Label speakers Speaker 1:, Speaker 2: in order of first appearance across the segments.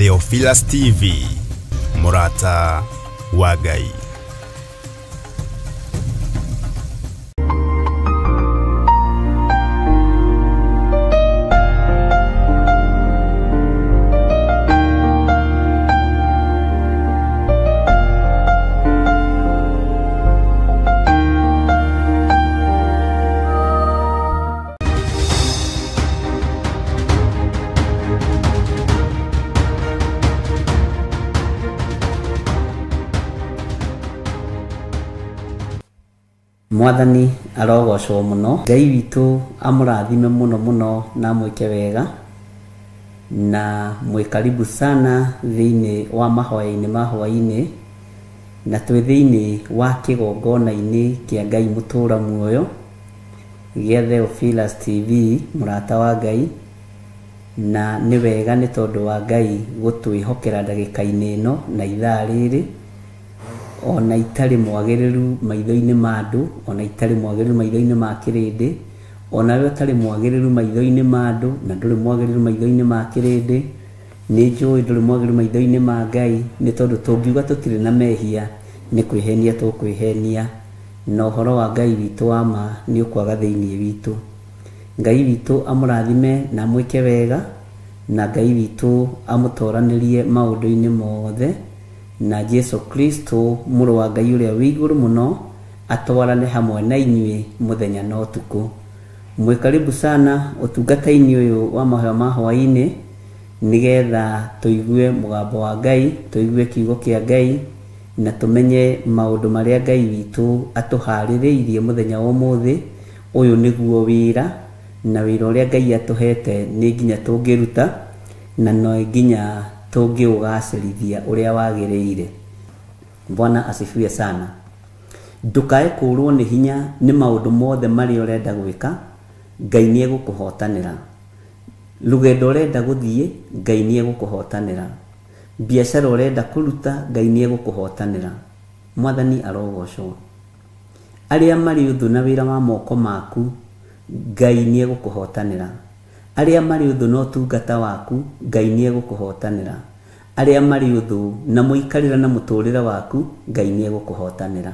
Speaker 1: Theophilus TV, Murata wa Ngai.
Speaker 2: Mwathani arogocwo muno, Ngai witu amurathime muno muno na mwike wega na mwikaribu sana thiini wa mahoya-ini ma hwaini na twi thiini wa kigongona-ini kia Ngai mutura muoyo gia Theophilus TV, Murata wa Ngai, na ni wega ni tondu wa Ngai gutwihokera ndagika-ini ino na ithaa riri ona itari mwagiriru maitho-ini ma andu, ona itari mwagiriru maitho-ini ma kirindi, ona we utari mwagiriru maitho-ini ma andu na nduri mwagiriru maitho-ini ma kirindi, ni njui nduri mwagiriru maitho-ini ma Ngai, ni tondu tungiuga tutire na mehia ni kwihenia tukwihenia, na uhoro wa Ngai witu wa ma ni ukwaga thiini witu. Ngai witu amurathime na mwike wega, na Ngai witu amutoranirie maundu-ini mothe, na Jesu Kristo muru wa Ngai uria wi iguru muno atwarane hamwe na inyui muthenya na utuku. Mwikaribu sana utungata-ini uyu wa mahoya ma hwaini nigetha tuigue mugambo wa Ngai, tuigue kiugo kia Ngai na tumenye maundu maria Ngai witu atuhaririirie muthenya wa umuthi. Uyu niguo wira, na wira uria Ngai atuhete ni nginya tungiruta na no nginya tungiugacirithia uria wagiriire. Bwana asifiwe sana. Ndukae kurwo ni hinya ni maundu mothe mari urenda gwika, Ngai ni egukuhotanira. Rugendo urenda guthie, Ngai ni egukuhotanira. Biashara urenda kuruta, Ngai ni egukuhotanira. Mwathani arogocwo. Aria mari uthu na wira wa moko maku, Ngai ni egukuhotanira. Aria mari uthu no tungata waku, Ngai ni egukuhotanira. Aria mari uthu na muikarira na muturira waku, Ngai ni egukuhotanira.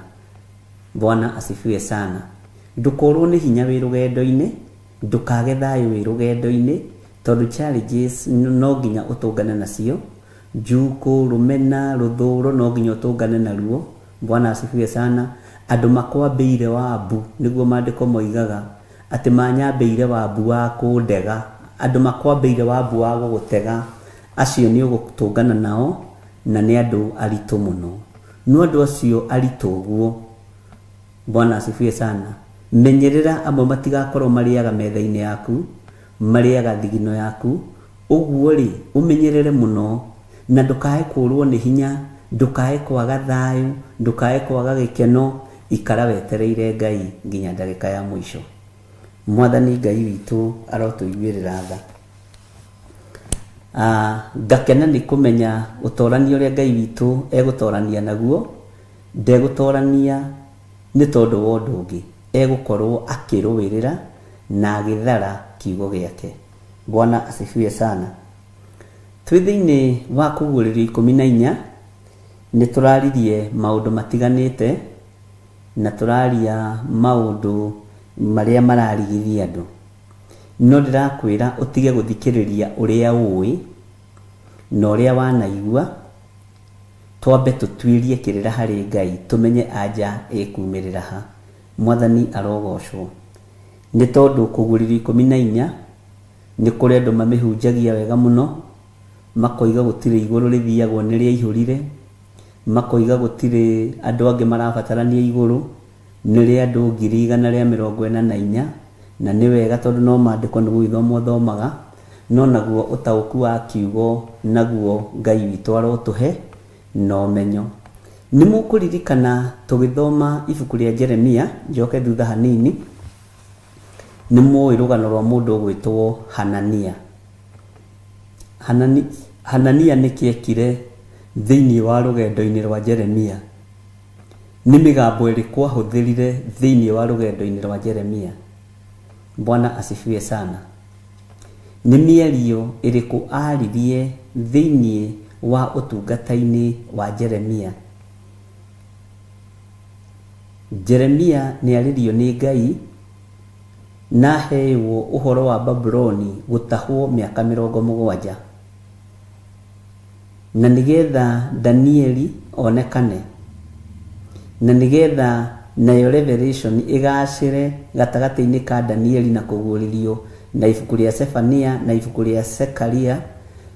Speaker 2: Bwana asifiwe sana. Ndukorwo ni hinya wi rugendo-ini, ndukage thayu wi rugendo-ini, tondu challenges no nginya utungane nacio. Njuku, rumena, ruthuro no nginya utungane naruo. Bwana asifiwe sana. Andu makwambiire Wabu, niguo maandiko moigaga ati manyambiire Wabu wa kundega. Andu makwambiire Wabu wa gugutega, acio ni ugutungana nao na ni andu aritu muno. No andu acio aritu guo, Bwana asifiwe sana. Menyerera amwe matigakorwo mariaga metha-ini yaku, mariaga thigino yaku. Uguo ri umenyerere muno na ndukae kurwo ni hinya, ndukae kwaga thayu, ndukae kwaga gikeno. Ikara wetereire Ngai nginya ndagika ya mwisho. Mwathani Ngai witu arotuiguirira tha. Ngakena ni kumenya utorania uria Ngai witu egutorania naguo, ndegutorania ni tondu wa undu ungi, egukorwo akiruwirira na agithara kiugo giake. Bwana asifiwe sana. Twi thiini wa kuguririo 14 ni turaririe maundu matiganite na turaria maundu maria mararigithia andu. No ndirakwira utige guthikiriria uria uwi na uria wanaigua. Twambe tutwirie kirira hari Ngai, tumenye anja ikumirira ha. Mwathani arogocwo. Ni tondu kuguririo 14 ni kuri andu mamihunjagia wega muno, makoiga gutire iguru rithiagwo ni ria ihurire, makoiga gutire andu angi marabatarania iguru ni ria andu 144, na ni wega tondu no maandiko ni gwithomwo thomaga, no naguo utauku wa kiugo naguo Ngai witu arotuhe no menyo. Ni mukuririkana tugithoma ibuku ria Jeremia, njoke thutha hanini, ni muwi rugano rwa mundu gwitwo Hanania. Hanania ni kiekire thiini wa rugendo-ini rwa Jeremia. Ni migambo iriku ahuthirire thiini wa rugendo-ini rwa Jeremia. Bwana asifiwe sana. Ni mierio iriku aririe thĩinĩ wa ũtungata-inĩ wa Jeremia. Jeremia nĩ arĩrio nĩ Ngai na heyo ũhoro wa Babuloni gũtahwo mĩaka 70, na nĩgetha Danieli onekane, na nĩgetha nayo revelation igacĩre gatagatĩ-inĩ ka Danieli na kũguũrĩrio na ibuku rĩa Sefania na ibuku rĩa Zekaria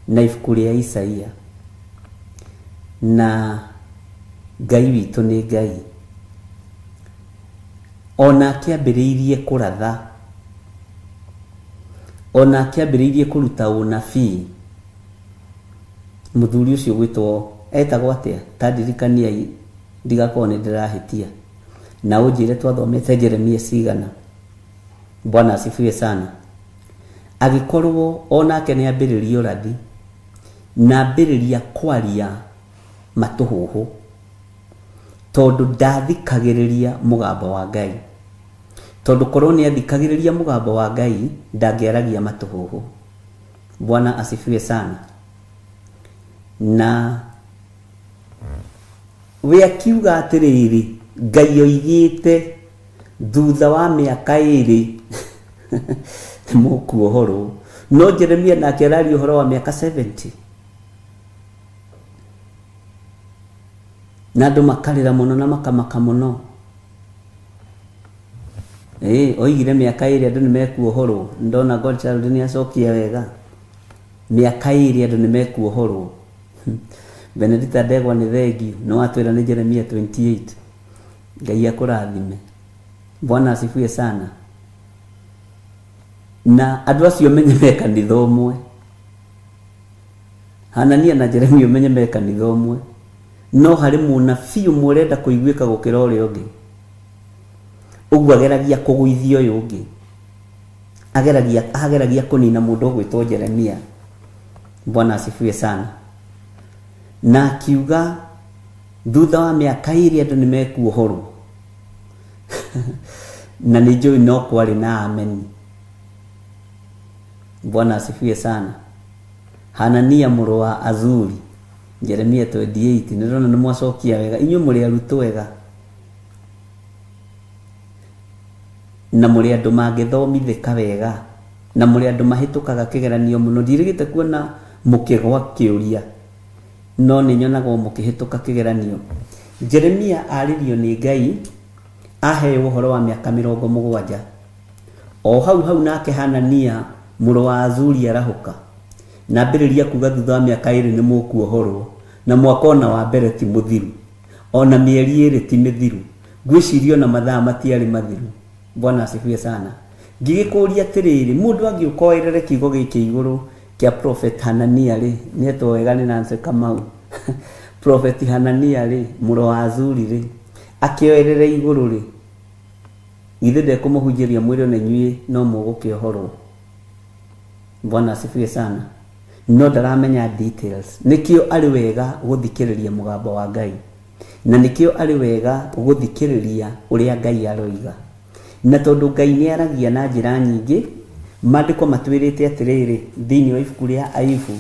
Speaker 2: na ibuku rĩa Isaia. Na Ngai witũ nĩ Ngai, ona akĩambĩrĩirie kũratha, ona akĩambĩrĩirie kũruta ũnabii. Mũthuri ũcio gwĩtwo etagwo atĩa? Tandirikaniai ndigakorwo nĩ ndĩrahĩtia, na ũnjĩre twathomete Jeremia cigana. Bwana asifiwe sana. Agĩkorwo onake nĩ ambĩrĩria ũrathi na ambĩrĩria kwaria matũhũhũ, tondũ ndathikagĩrĩria mũgambo wa Ngai. Tondũ korwo nĩ athikagĩrĩria mũgambo wa Ngai ndangĩaragia matũhũhũ. Bwana asifiwe sana. Na we akiuga atĩrĩrĩ, Ngai oigĩte thutha wa mĩaka 2 mũkuohorwo. No Jeremia nake araria ũhoro wa mĩaka 70. Na andũ makarĩra mũno na makamaka mũno. Oigire mĩaka 2 andũ nĩ mekuohorwo. Ndona Godchild nĩ acokia wega. Mĩaka 2 andũ nĩ mekuohorwo. Benedict Ndegwa nĩ thengio, no atwĩra nĩ Jeremia 28. Ngai akũrathime. Bwana asifiwe sana. Na andũ acio menye me kanitha ũmwe. Hanania na Jeremia menye me kanitha ũmwe. No harĩ mũnabii ũmwe ũrenda kũiguĩka gũkĩra ũrĩa ũngĩ. Ũguo ageragia kũgũithia ũyũ ũngĩ. Ageragia kũnina mũndũ ũgwĩtwo Jeremia. Bwana asifiwe sana. Na akiuga thutha wa mĩaka 2 andũ nĩ mekuohorwo. Na nĩ njũĩ no kwarĩ na ameni. Bwana asifiwe sana. Hanania mũrũ wa Azuri, Jeremia 28. Nĩrona nĩ mwacokia wega, inyuĩ mũrĩ arutwo wega, na mũrĩ andũ mangĩthomithĩka wega, na mũrĩ andũ mahĩtũkaga kĩgeranio mũno. Ndirigĩte kuona mũkĩgwa kĩũria, no nĩ nyonagwo mũkĩhĩtũka kĩgeranio. Jeremia arĩrio nĩ Ngai, aheo ũhoro wa mĩaka 70. O hau nake Hanania mũrũ wa Azuri arahũka na ambĩrĩria kuga thutha wa mĩaka 2 nĩ mũkuohorwo, na mwaka ona wa mbere ti mũthiru, ona mĩeri 2 ti mĩthiru, ngwĩciria na mathaa matiarĩ mathiru. Bwana asifiwe sana. Ngĩgĩkũria atĩrĩrĩ, mũndũ angĩũka oerere kiugo gĩkĩ igũrũ kĩa Prophet Hanania rĩ, nĩetwo wega nĩ Nancy Kamau. Prophet Hanania rĩ, mũrũ wa Azuri rĩ, akĩoerere igũrũ rĩ, githĩ ndekũmũhunjĩria mwĩrĩ na inyuĩ no mũgũkĩohorwo. Bwana asifiwe sana. No ndaramenya details. Nikio arĩ wega gũthikĩrĩria mũgambo wa Ngai, na nikio arĩ wega gũthikĩrĩria ũrĩa Ngai aroiga. Na tondũ Ngai nĩ aragia na njĩra nyingĩ, maandĩko matwĩrĩte atĩrĩrĩ thĩinĩ wa ibuku rĩa Ayubu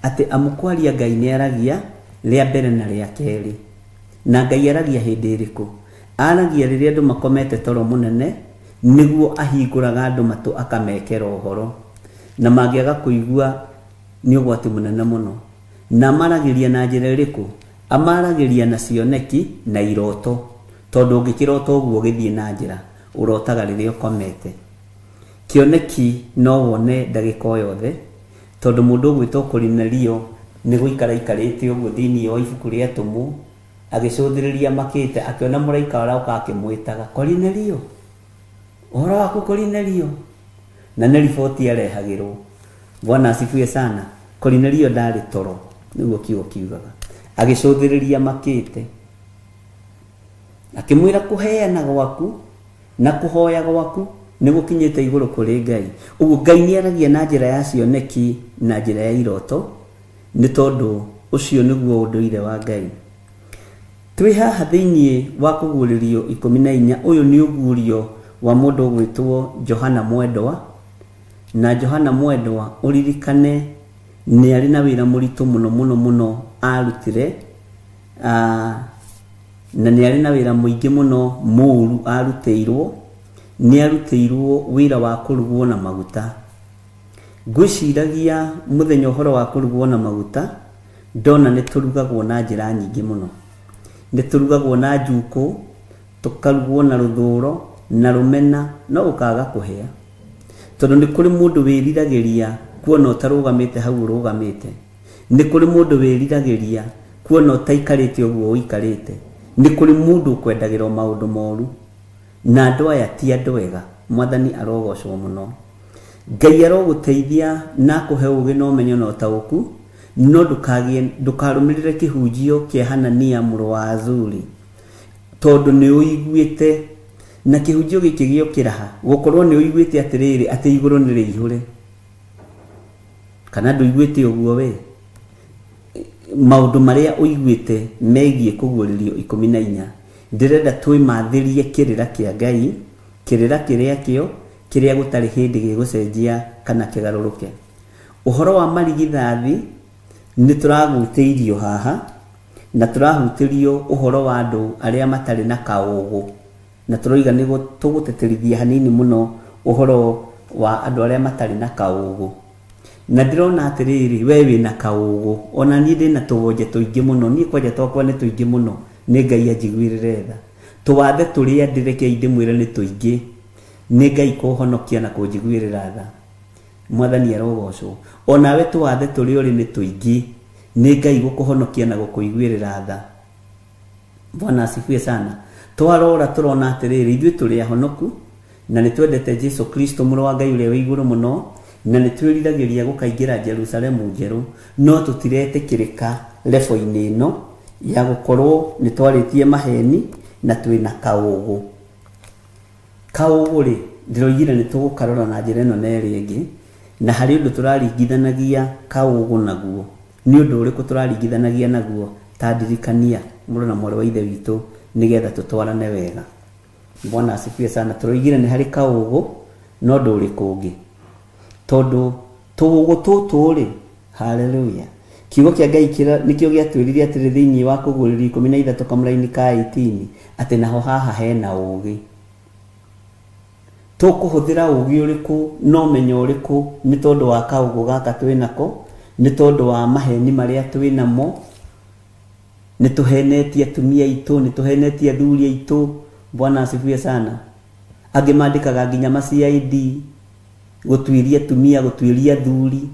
Speaker 2: atĩ amũkwaria Ngai nĩ aragia rĩa mbere na rĩa kerĩ. Na Ngai aragia hĩndĩ ĩrĩkũ? Aragia rĩrĩa andũ makomete toro mũnene, nĩguo ahingũraga andũ matũ akamekera ũhoro. Na mangĩaga kũigua nĩ ũgwati mũnene mũno. Na maragĩria na njĩra ĩrĩkũ? Amaragĩria na cioneki na iroto. Tondũ ũngĩkĩrota ũguo gĩthiĩ na njĩra, ũrotaga rĩrĩa ũkomete. Kĩoneki no wone ndagĩka o yothe, tondũ mũndũ ũgwĩtwo Kornelio nĩ gũikara ikarĩte ũguo thĩinĩ wa ibuku rĩa Atũmwo, agĩcũthĩrĩria makĩte, akĩona mũraika aroka akĩmwĩtaga, Kornelio, ũhoro waku Kornelio? Na nĩ riboti arehagĩrwo. Bwana asifiwe sana. Kornelio ndarĩ toro, nĩguo kiugo kiugaga. Agĩcũthĩrĩria makĩte, akĩmwĩra kũheana gwaku na kũhoya gwaku nĩ gũkinyĩte igũrũ kũrĩ Ngai. Ũguo Ngai nĩ aragia na njĩra ya cioneki na njĩra ya iroto, nĩ tondũ ũcio nĩguo ũndũire wa Ngai. Twĩ haha thĩinĩ wa kũguũrĩrio 14. Ũyũ nĩ ũguũrio wa mũndũ ũgwĩtwo Johana Mwendwa. Na Johana Mwendwa ũririkane nĩ arĩ na wĩra mũritũ mũno arutire, na nĩ arĩ na wĩra mũingĩ mũno mũru arutĩirwo. Nĩ arutĩirwo wĩra wa kũrugwo na maguta. Ngwĩciragia mũthenya ũhoro wa kũrugwo na maguta, ndona nĩ tũrugagwo na njĩra nyingĩ mũno. Nĩ tũrugagwo na njukũ, tũkarugwo na rũthũũro na rũmena, no ũkaga kũhĩa. Tondũ nĩ kũrĩ mũndũ wĩriragĩria kuona ũtarũgamĩte hau ũrũgamĩte. Nĩ kũrĩ mũndũ wĩriragĩria kuona ũtaikarĩte ũguo ũikarĩte. Nĩ kũrĩ mũndũ ũkwendagĩrwo maũndũ moru. Na andũ aya ti andũ ega. Mwathani arogocwo mũno. Ngai arogũteithia na kũhe ũũgĩ na ũmenyo na ũtaũku, no ndũkarũmĩrĩre kĩhunjio kĩa Hanania mũrũ wa Azuri, tondũ nĩ ũiguĩte na kĩhunjio gĩkĩ gĩokĩra ha, gũkorwo nĩ ũiguĩte atĩrĩrĩ atĩ igũrũ nĩ rĩihũre. Kana ndũiguĩte ũguo we? Maũndũ marĩa ũiguĩte megiĩ kũguũrĩrio 14, ndĩrenda twĩmathĩrie kĩrĩra kĩa Ngai, kĩrĩra kĩrĩa kĩo kĩrĩa gũtarĩ hĩndĩ gĩgũcenjia kana kĩgarũrũke. Ũhoro wa marigithathi nĩ tũragutĩirio haha, na tũrahutĩrio ũhoro wa andũ arĩa matarĩ na kaũũgũ, na tũroiga nĩguo tũgũteterithia hanini mũno ũhoro wa andũ arĩa matarĩ na kaũũgũ. Na ndĩrona atĩrĩrĩ, we wĩna kaũũgũ, ona niĩ ndĩna tũwonje tũingĩ mũno, niĩ kwanja twakwa nĩ tũingĩ mũno, nĩ Ngai anjiguĩrĩre tha. Tũwathe tũrĩa ndĩrekei ndĩmwĩre nĩ tũingĩ, nĩ Ngai kũhonokia na kũnjiguĩrĩra tha. Mwathani arogocwo. Onawe tũwathe tũrĩa ũrĩ nĩ tũingĩ, nĩ Ngai gũkũhonokia na gũkũiguĩrĩra tha. Bwana asifiwe sana. Twarora tũrona atĩrĩrĩ, ithuĩ tũrĩ ahonoku, na nĩ twendete Jesu Kristo mũrũ wa Ngai ũrĩa wĩ igũrũ mũno, na nĩ twĩriragĩria gũkaingĩra Jerusalemu njerũ, no tũtiretĩkĩrĩka level-inĩ ĩno ya gũkorwo nĩ twarĩtie maheni na twĩna kaũũgũ. Kaũũgũ rĩ, ndĩroigire nĩ tũgũkarora na njĩra ĩno na ĩrĩa ĩngĩ, na harĩ ũndũ tũraringithanagia kaũũgũ naguo. Nĩ ũndũ ũrĩkũ tũraringithanagia naguo? Ta ndirikania mũrũ na mwarĩ wa ithe witũ, nĩgetha tũtwarane wega. Bwana asifiwe sana. Tũroigire nĩ harĩ kaũũgũ, no ndũrĩkũ ũngĩ. Tondũ tũũgũ tũtũ rĩ, haleluya, kiugo kĩa Ngai nĩkĩo gĩatwĩrire atĩrĩ thĩinĩ wa Kũguũrĩrio 13 kamũraini ka 18 atĩ naho haha hena ũũgĩ. Tũkũhũthĩra ũũgĩ ũrĩkũ na ũmenyo ũrĩkũ nĩ tondũ wa kaũũgũ gaka twĩnako, nĩ tondũ wa maheni marĩa twĩnamo. Nĩ tũhenetie atumia aitũ, nĩ tũhenetie athuri aitũ. Bwana asifiwe sana. Angĩ mandĩkaga nginya ma-CID gũtuĩria atumia, gũtuĩria athuri.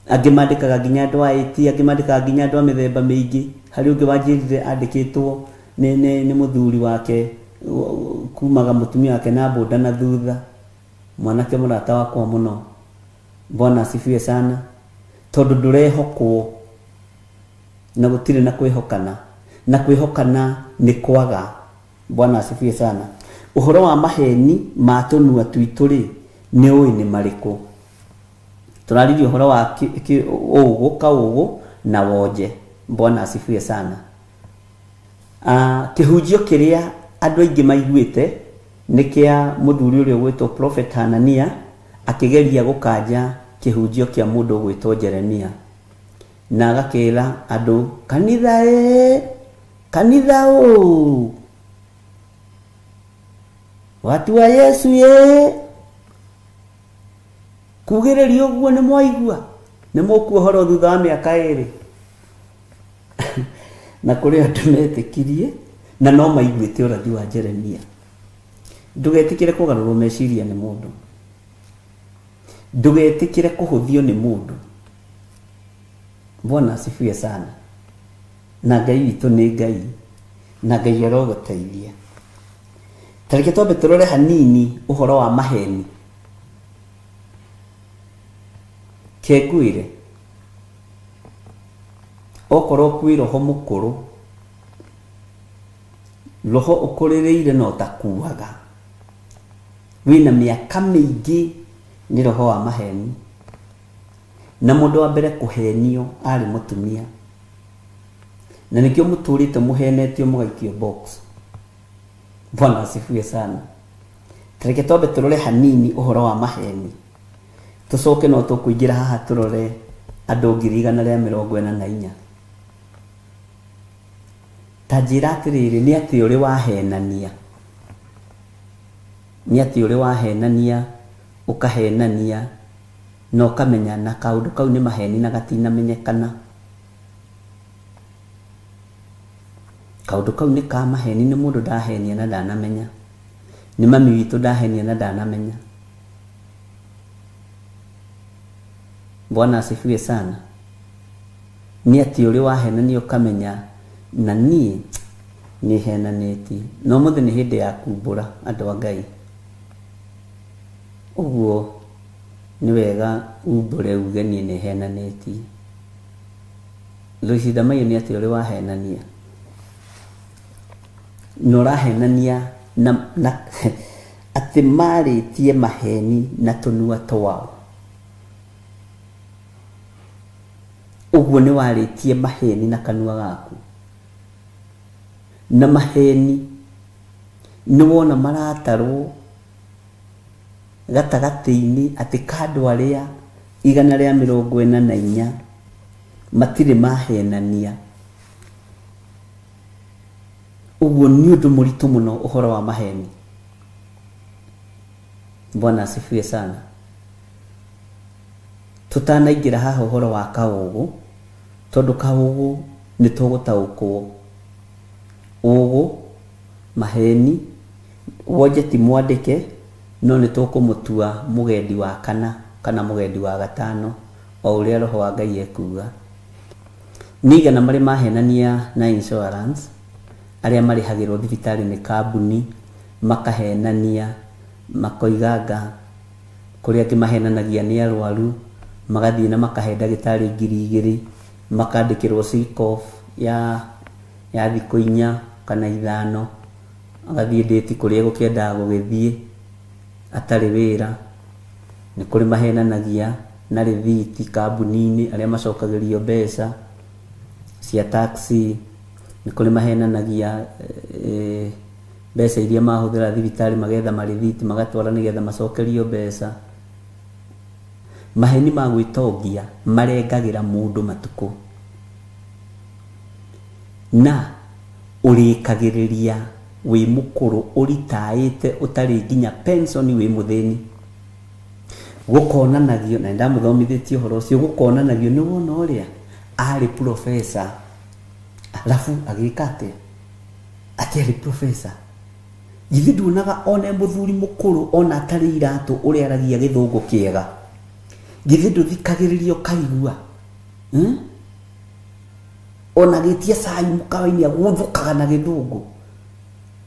Speaker 2: Angĩ mandĩkaga nginya andũ a IT, angĩ mandĩkaga nginya andũ a mĩthemba mĩingĩ. Harĩ ũngĩ wanjĩrire andĩkĩtwo nĩ mũthuri wake, kumaga mũtumia wake na boda na thutha. Mwanake mũrata wakwa mũno. Bwana asifiwe sana. Tondũ ndũrehokwo na gũtirĩ na kwĩhokana, na kwĩhokana nĩ kwaga. Bwana asifiwe sana. Ũhoro wa maheni ma tũnua twitũ rĩ, nĩ ũĩ nĩ marĩkũ? Tũraririe ũhoro wa ũũgũ, kaũũgũ na wonje. Bwana asifiwe sana. Kĩhunjio kĩrĩa andũ aingĩ maiguĩte nĩ kĩa mũthuri ũrĩa ũgwĩtwo Prophet Hanania, akĩgeria gũkanja kĩhunjio kĩa mũndũ ũgwĩtwo Jeremia, na agakĩra andũ, kanitha kanitha watu wa Yesu kugĩrĩria ũguo nĩ mwaigua, nĩ mũkuohoro thutha wa mĩaka 2. Na kũrĩ andũ metĩkirie na no maiguĩte ũrathi wa Jeremia. Ndũgetĩkĩre kũgarũrwo meciria nĩ mũndũ, ndũgetĩkĩre kũhũthio nĩ mũndũ. Bwana asifiwe sana. Na Ngai witũ nĩ Ngai, na Ngai arogũteithia. Tareke twambe tũrore hanini ũhoro wa maheni. Kengwĩre okorwo kwĩ roho mũkũrũ, roho ũkũrĩrĩire no takuaga, wĩna mĩaka mĩingĩ, nĩ roho wa maheni. Na mũndũ wa mbere kũhenio arĩ mũtumia, na nĩkĩo mũtũrĩte mũhenetio mũgaikio box. Bwana asifiwe sana. Tareke twambe tũrore hanini ũhoro wa maheni. tucoke no tukuingira haha turore andu 144 tajira atiriri ni ati uri wahenania ukahenania no kamenya na kaundu kau ni maheni na gatina menyekana kaundu kau ni ka maheni ni mundu ndahenia na ndanamenya ni mami witu ndahenia na ndanamenya. Bwana asifiwe sana. Ni ati uri wahenania ukamenya na ni henaneti no muthe ni hindi ya kumbura andu a Ngai uguo ni wega umbure uge ni henaneti. Lucy Damayo ni ati uri wahenania no rahenania na ati maritie maheni na tunua twao uguo ni waritie maheni na kanua gaku na maheni ni wona maratarwo gatagati-ini ati kandu aria 144 matire mahenania uguo ni undu muritu muno uhoro wa maheni. Bwana asifiwe sana. Tutanaingira haha uhoro wa kaugu tondu kaugu ni tugutaukwo ugu maheni woje ti mwandike no ni tukumutua mugendi wa kana mugendi wa gatano o uria roho wa Ngai ekuga. Nigana mari mahenania na insurance aria mari hagirwo thibitari ni kambuni makahenania makoiganga kuria kimahenanagia ni arwaru magathie na makahe ndagitari 2,000 makandikirwo sick off ya thiku 4 kana 5 agathie date kuria gukienda gugithie atari wira ni kuri mahenanagia na rithiti kambuni-ini aria macokagirio mbeca cia taxi ni kuri mahenanagia mbeca iria mahuthira thibitari magetha marithiti magatwara nigetha macokerio mbeca. Maheni magwitongia marengagira mundu matuko na urikagiriria wi mukuru uritaite utari nginya pension wi muthini gukonanagio na ndamuthomithitie horo ucio gukonanagio ni wona uria ari professor alafu agikate ati ari professor githi ndunaga ona muthuri mukuru ona atari iratu uria aragia githungu kiega githi nduthikagiririo kaigua ona gitia cai mukawa-ini aguthukaga na githungu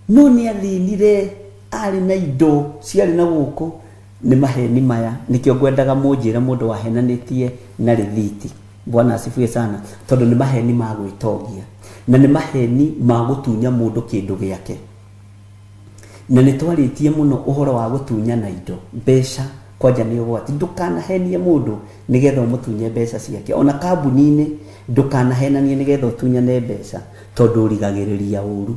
Speaker 2: no ni athinire ari na indo ciari na guku ni maheni maya nikio ngwendaga munjira mundu wahenanitie na rithiti. Bwana asifiwe sana tondu ni maheni magwitongia na ni maheni magutunya mundu kindu giake na ni twaritie muno uhoro wa gutunya na indo mbeca kwanja ni ugwati ndukanahenie mundu nigetha umutunye mbeca ciake ona kambuni-ini ndukanahenanie nigetha utunyane mbeca tondu urigagiriria uru.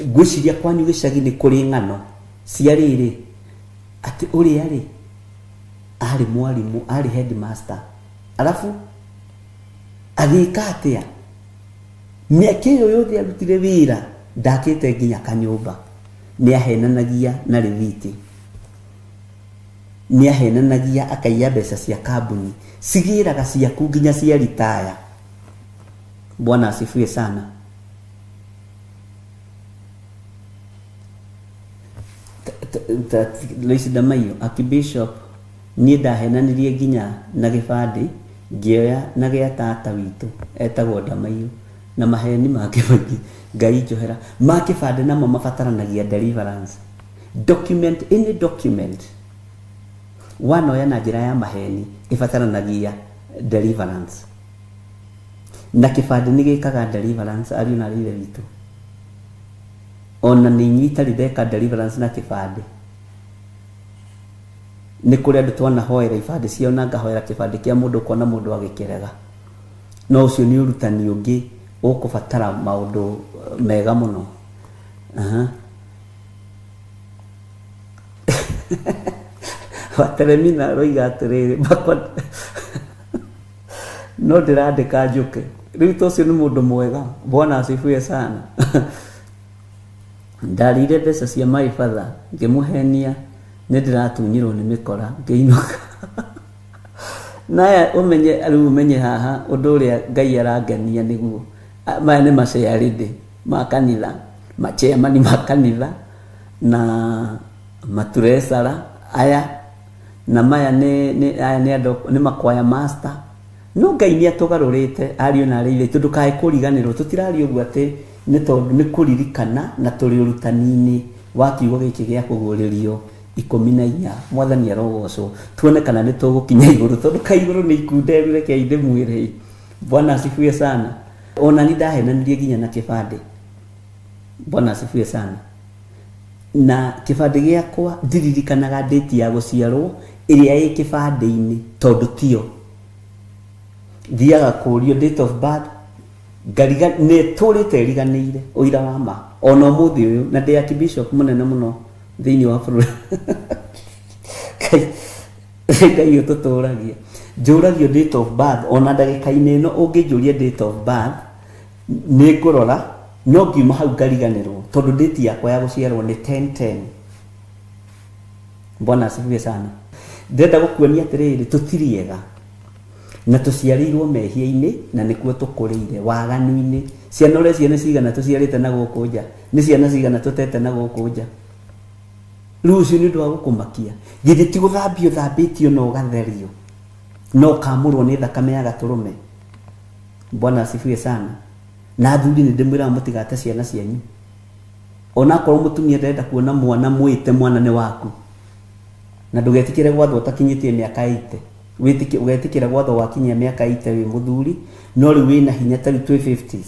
Speaker 2: Gwiciria kwanyu gicagi ni kuri ng'ano cia riri ati uri ari mwarimu ari headmaster alafu agika atia miaka iyo yothe arutire wira ndakite nginya kanyumba ni ahenanagia na rithiti ni ahenanagia akaiya mbeca cia kambuni cigiraga ciaku nginya cia retire. Bwana asifiwe sana. Lucy Damayo akibishop ni ndahenanirie nginya na gibandi ngioya na gia tata witu etagwo Damayo na maheni make bangi Ngai njohera makibandi na mabataranagia deliverance document any document wanoya na njira ya maheni ibataranagia deliverance na kibandi ni gikaga deliverance ari na rire witu ona ni nyita rideka deliverance na kibandi ni kuri andu twana hoera ibandi cio na ngahoera kibandi kia mundu kona mundu agikirega no ucio ni urutani ungi ukubatara maundu mega muno. wateremina roiga atiriri bakwa no ndirandika njuke riu tocio ni mundu mwega Bwana asifiwe sana ndarire mbeca cia my father ngimuhenia ni ndiratunyirwo ni mikora ngiinuka na umenye haha undu uria Ngai arangenia niguo maya ni maciarinde makanitha machemani makanitha na maturesara aya na maya ni makwaya master no Ngai ni atugarurite ario na areire tundu kae kuriganirwo tutirario ugu ati ni tondu ni kuririkana na turi urutani-ini wa kiugo giki gia kuguririo 14 mwathani arogocwo tuone kana ni tugukinya iguru tondu kaiguru ni ikunderire kia inde mwiri Bwana asifiwe sana ona ni ndahenanirie ginya na kibande Bwana asifiwe sana na kibande giakwa ndiririkanaga date ya guciarwo iria ĩ kibande-ini tondu tio thiaga kurio date of birth ngariga ne turite riganire uira wa ma ona muthi uyu na ndi archbishop munene muno thiini wa bũrũri Ngai ututuragia njuragio date of birth ona ndagika-ini ino unginjuria date of birth ni ngurora no ngiuma hau ngariganirwo tondu date yakwa ya guciarwo ni 10/10 Bwana asifiwe sana ndenda gukuonia atiriri tutiriega na tuciarirwo mehia-ini na nikuo tukurire waganu-ini ciana uria ciana cigana tuciarite na guku nja ni ciana cigana tutete na guku nja rucio ni ndu wa gukumakia githĩ ti guthambio thambĩtio no ũgatherio no kamũrwo nĩ thakame ya gaturume Bwana asifiwe sana na athuri nĩ ndĩmwĩraga mũtigate ciana cianyu ona korwo mũtumia ndenda kuona mwana mwĩte mwana nĩ waku na ndũgetikĩre gwathwo ũtakinyĩtie mĩaka 80 ũgetikĩre gwathwo wakinyia mĩaka 80 wĩ mũthuri no rĩu wĩna hinya ta rĩu twĩ 50s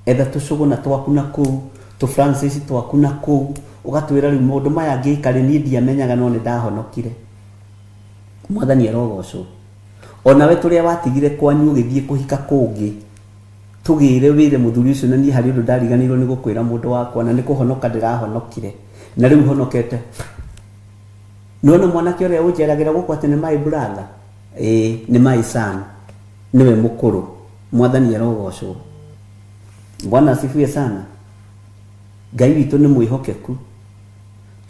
Speaker 2: etha tũcũgũna twaku na kũu tũ Francis twaku na kũu ugatwira riu mundu maya ngikare ni ndiamenyaga no ni ndahonokire mwathani arogocwo ona we turia watigire kwanyu ugithie kuhika kungi tugire wire muthuri ucio na ni hari undu ndariganirwo ni gukwira mundu wakwa na ni kuhonoka ndirahonokire na riu honokete none mwanake uria ujeragira gukwa ati ni my brother ni my son niwe mukuru mwathani arogocwo Bwana asifiwe sana Ngai witu ni mwihokeku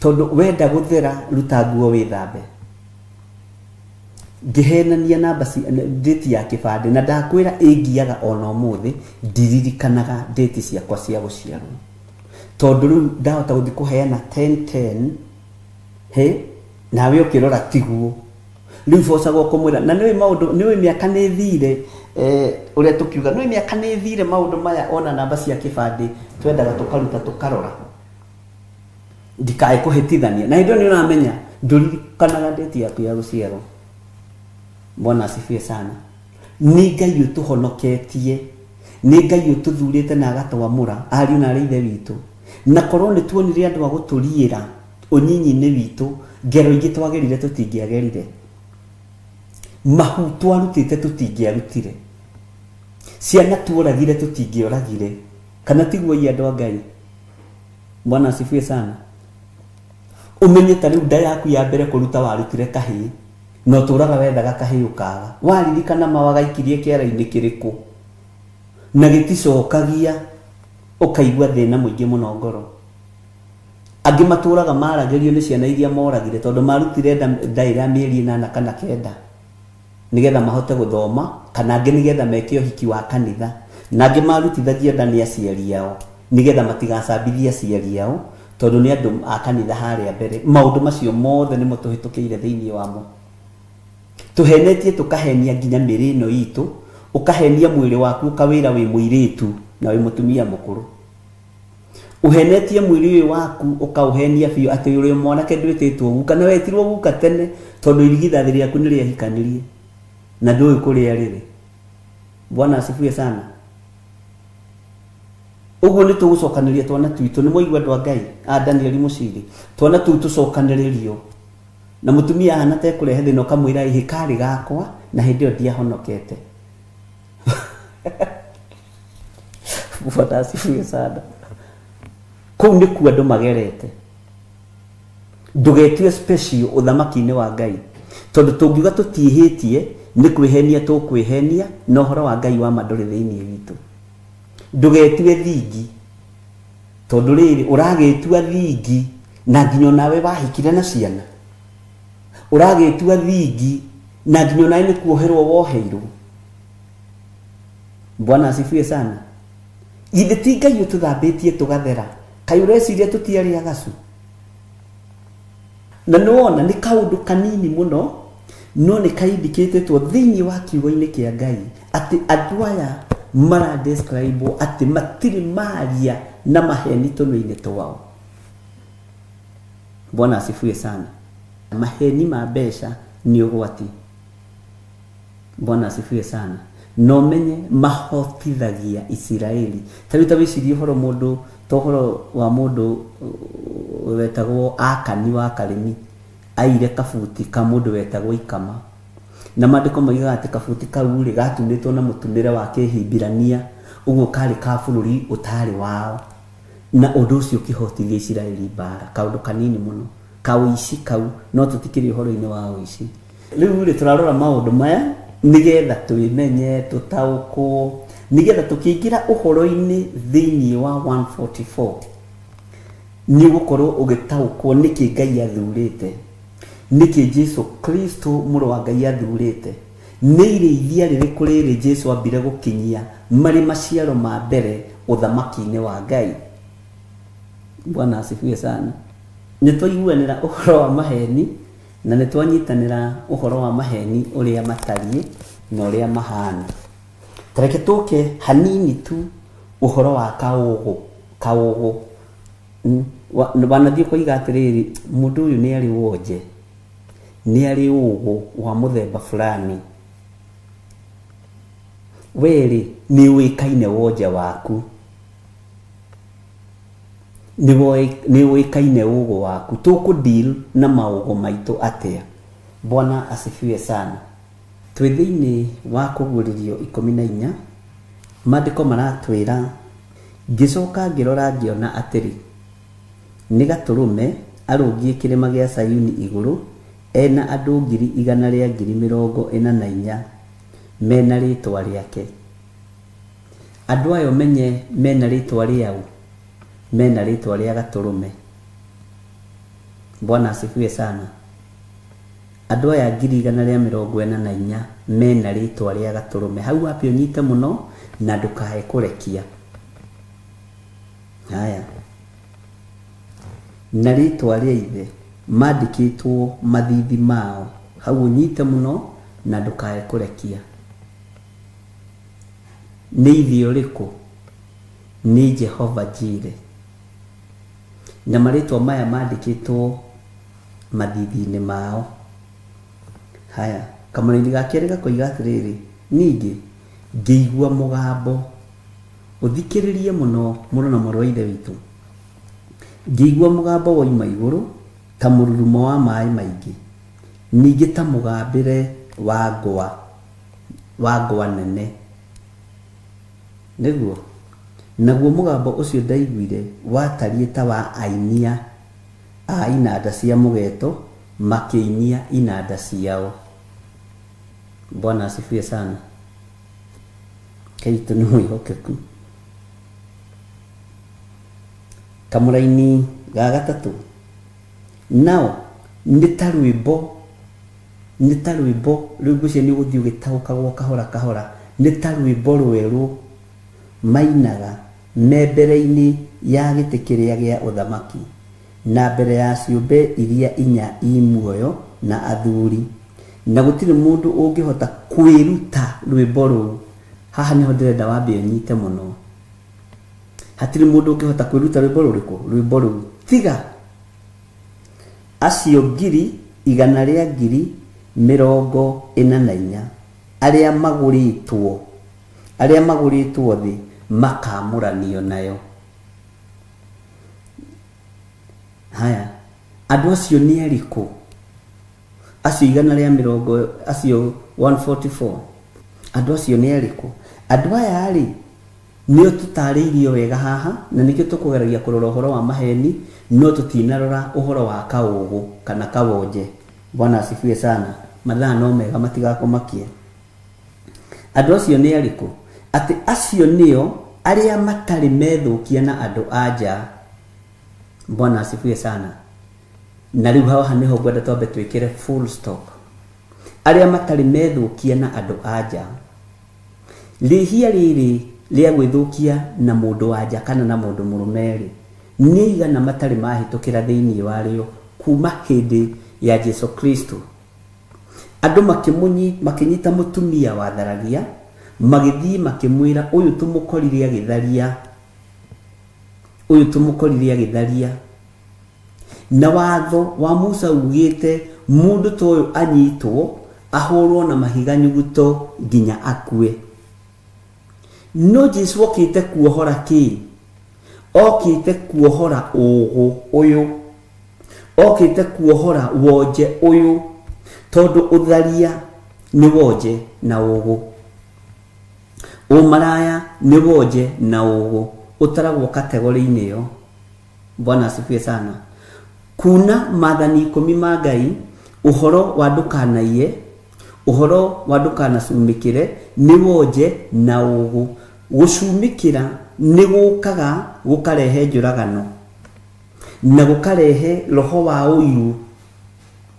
Speaker 2: tondu wenda guthera ruta nguo withambe ngihenania namba date ya kibande na ndakwira ingiaga ona umuthi ndiririkanaga date ciakwa cia guciarwo tondu riu ndahota guthi kuheana 10/10 nawe ukirora tiguo riu bocagwo kumwira na niwe maundu niwe miaka ni thire uria tukiuga niwe miaka ni thire maundu maya ona namba cia kibande twendaga tukaruta tukarora ndikae kuhitithania na ndio ni uramenya nduririkanaga date yaku ya guciarwo Bwana asifiwe sana ni Ngai utuhonoketie ni Ngai ututhurite na agatwamura ariu na areithe witu na korwo ni tuonire andu aguturiira unyinyi-ini witu ngero ingi twagerire tutingiagerire mahu twarutite tutingiarutire ciana tuoragire tutingioragire kana tiguo i andu a Ngai Bwana asifiwe sana umenye ta riu nda yaku ya mbere kuruta warutire kahii no turaga wendaga kahii ukaga waririkana mawaga ikirie kiara-ini kiriku na giticokagia ukaigua thina muingi muno ngoro angi maturaga maragerio ni ciana iria moragire tondu marutire ndaira mieri 8 kana 9 nigetha mahote guthoma kana angi nigetha meke uhiki wa kanitha na angi marutithagia ndani aciari yao nigetha matigacambithia aciari yao tondu ni andu a kanitha haria mbere maundu macio mothe nimo tuhitukiire thiini wamo tuhenetie tukahenia nginya miri ino itu ukahenia mwiri waku ukawira wi muiritu na wi mutumia mukuru uhenetie mwiri wi waku ukauhenia biu ati uri mwanake ndwititwo guka na wetirwo guka tene tondu irigithathi riaku ni riahikanirie na ndui kuria riri Bwana asifiwe sana uguo ni tugucokaniria twana twitu ni moigwa andu a Ngai a Daniel Muciri twana tu tucokanirio na mutumia hana te kurehe thino kamwira ihikari gakwa na hindi yo ndiahonokete Bwana asifiwe sana kou ni ku andu magerete Ndugetue special uthamaki-inĩ wa Ngai. Tondu tungiuga tutihitie ni kwihenia tukwihenia no horo wa Ngai wa manduri thiini witu. Ndugetue thingi. Tondu riri uragetua thingi na nginyo nawe wahikire na ciana. Uragetua thingi na nginyo nawe ni kuoherwo woheirwo. Bwana asifiwe sana. Ithe ti Ngai ututhambitie tugathera. Kai ureciria tutiari agacu. Na nona ni kaundu kanini muno no ni kaindikĩtĩtwo thĩinĩ wa kiugo-inĩ kĩa Ngai ati andũ aya mara describe ati matiri maria na maheni tũnua-inĩ twao. Bwana asifiwe sana. Maheni ma mbeca ni ũgwati. Bwana asifiwe sana. No menye mahotithagia Israeli. Tarĩu ta wĩcirie ũhoro mũndũ tohoro wa mũndũ wetagwo Akani wa Karĩmi aire kabuti ka mũndũ wetagwo Ikama. Na maandĩko moigaga atĩ kabuti kau rĩ gatunĩtwo na mũtumĩre wa Kĩhibirania, ũguo karĩ ka bũrũri ũtarĩ wao. Na ũndũ ũcio ũkĩhotithia Israeli mbara. Kaũndũ kanini mũno ka ũici kau no tũtikĩrĩ ũhoro-inĩ wa ũici. Rĩu rĩ tũrarora maũndũ maya nigetha twimenye tutaũkwo nigetha tukĩingĩra ũhoro-inĩ thĩinĩ wa 144 ni gũkorwo ũgĩtaũkwo nĩkĩ Ngai athurĩte, nĩkĩ Jesu Kristo mũrũ wa Ngai athurĩte, nĩ irĩithia rĩrĩkũ rĩrĩ Jesu ambire gũkinyia marĩ maciaro ma mbere ũthamaki-inĩ wa Ngai. Bwana asifiwe sana. Nĩtwaiguanĩra ũhoro wa maheni na nĩtwanyitanĩra ũhoro wa maheni ũrĩa matariĩ na ũrĩa mahana. Tareke tũke hanini tu ũhoro wa kaũgũ. Wanathiĩ kũiga atĩrĩrĩ, mũndũ ũyũ nĩ arĩ wonje, nĩ arĩ ũgũ wa mũthemba fulani. Wĩrĩ nĩ ũĩkaine wonje waku, nĩ ũĩkaine ũgũ waku. Tũkũdeal na maũgũ maitũ atĩa? Bwana asifiwe sana. Twĩ thĩinĩ wa Kũguũrĩrio 14 maandĩko maratwĩra, ngĩcoka ngĩrora ngĩona atĩrĩ, nĩ gatũrũme arũngiĩ kĩrĩma gĩa Sayuni igũrũ, ena andũ 144,000 mena rĩtwa rĩake. Andũ ayo menye mena rĩtwa rĩao, mena rĩtwa rĩa gatũrũme. Bwana asifiwe sana. Andũ aya 144,000 mena rĩtwa rĩa gatũrũme. Hau wapi ũnyite mũno na ndũkae kũrekia. Haya. Na rĩtwa rĩa ithe mandĩkĩtwo mathithi mao. Hau ũnyite mũno na ndũkae kũrekia. Nĩ ithe ũrĩkũ? Nĩ Jehova Jire. Na marĩtwa maya mandĩkĩtwo mathithi-inĩ mao. Haya, kamũraini ga kerĩ gakoiga atĩrĩrĩ, ningĩ ngĩigua mũgambo, ũthikĩrĩrie mũno mũno na mũrũ wa ithe witũ. Ngĩigua mũgambo woima igũrũ ta mũrurumo wa maaĩ maingĩ, ningĩ ta mũgambĩre wa ngwa nene. Nĩguo naguo mũgambo ũcio ndaiguire watariĩ ta wa ainia a inanda cia mũgeeto makĩinia inanda ciao. Bwana asifiwe sana. Kaitũ nĩ mwĩhokeku. Kamũraini ga gatatũ, nao nĩ ta rwĩmbo, rĩu ngũcia nĩ ũgũthiĩ ũgĩtaũkagwo kahora kahora, nĩ ta rwĩmbo rwerũ mainaga me mbere-inĩ ya gĩtĩ kĩrĩa gĩa ũthamaki na mbere ya ciũmbe iria 4 muoyo na athuri, na gũtirĩ mũndũ ũngĩhota kwĩruta rwĩmbo rũu. Haha nĩho ndĩrenda wambe ũnyite mũno. Hatirĩ mũndũ ũngĩhota kwĩruta rwĩmbo rũrĩkũ? Rwĩmbo rũu tiga acio 144,000 arĩa magũrĩtwo thĩ makamũranio nayo. Haya, andũ acio nĩ arĩkũ? Acio 144, acio 144, andũ acio nĩ arĩkũ? Andũ aya rĩ nio tutariirio wega haha na nikio tukugeragia kurora uhoro wa maheni no tutinarora uhoro wa kaugu kana kawonje. Bwana asifiwe sana. Mathaa no mega matigakumakie. Andu acio ni ariku? Ati acio nio aria matari methukia na andu anja. Bwana asifiwe sana. Na riu haha niho ngwenda twambe twikire full stop. Aria matari methukia na andu anja. Lihia riri lia gwithukia na mundu anja kana na mundu murumeri ni igana matari mahitukira thiini wario kuma hindi ya Yesu Kristo. Andu makinyita mutumia wa tharagia magithii makimwira uyu tumukoriria githaria, uyu tumukoriria githaria. Na watho wa Musa ugite mundu toyo anyitwo ahurwo na mahiga nyuguto nginya akue. No Jesu okite kuohora ki? Okite kuohora ugu uyu, okite kuohora wonje uyu, tondu utharia ni wonje na ugu, umaraya ni wonje na ugu, utaragwo kategori-ini iyo. Bwana asifiwe sana. Kuna mathani 10 ma Ngai, uhoro wa ndukanaie, uhoro wa ndukanacumikire ni wonje na ugu. Gucumikira ni gukaga gukarehe njuragano na gukarehe roho wa uyu.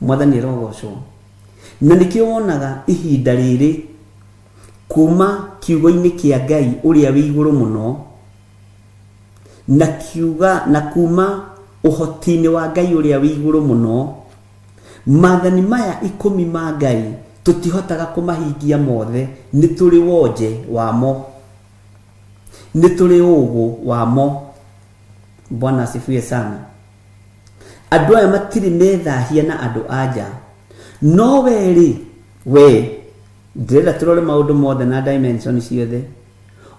Speaker 2: Mwathani rogocwo. Na nikio wonaga ihinda riri kuma kiugo-ini kia Ngai uria wi iguru muno na kiuga na kuma uhoti-ini wa Ngai uria wi iguru muno, mathani maya 10 ma Ngai tutihotaga kumahingia mothe. Ni turi wonje wamo, ni turi ugu wamo. Bwana asifiwe sana. Andu aya matiri methahia na andu anja. No weri we ndira turore maundu mothe na dimension ciothe.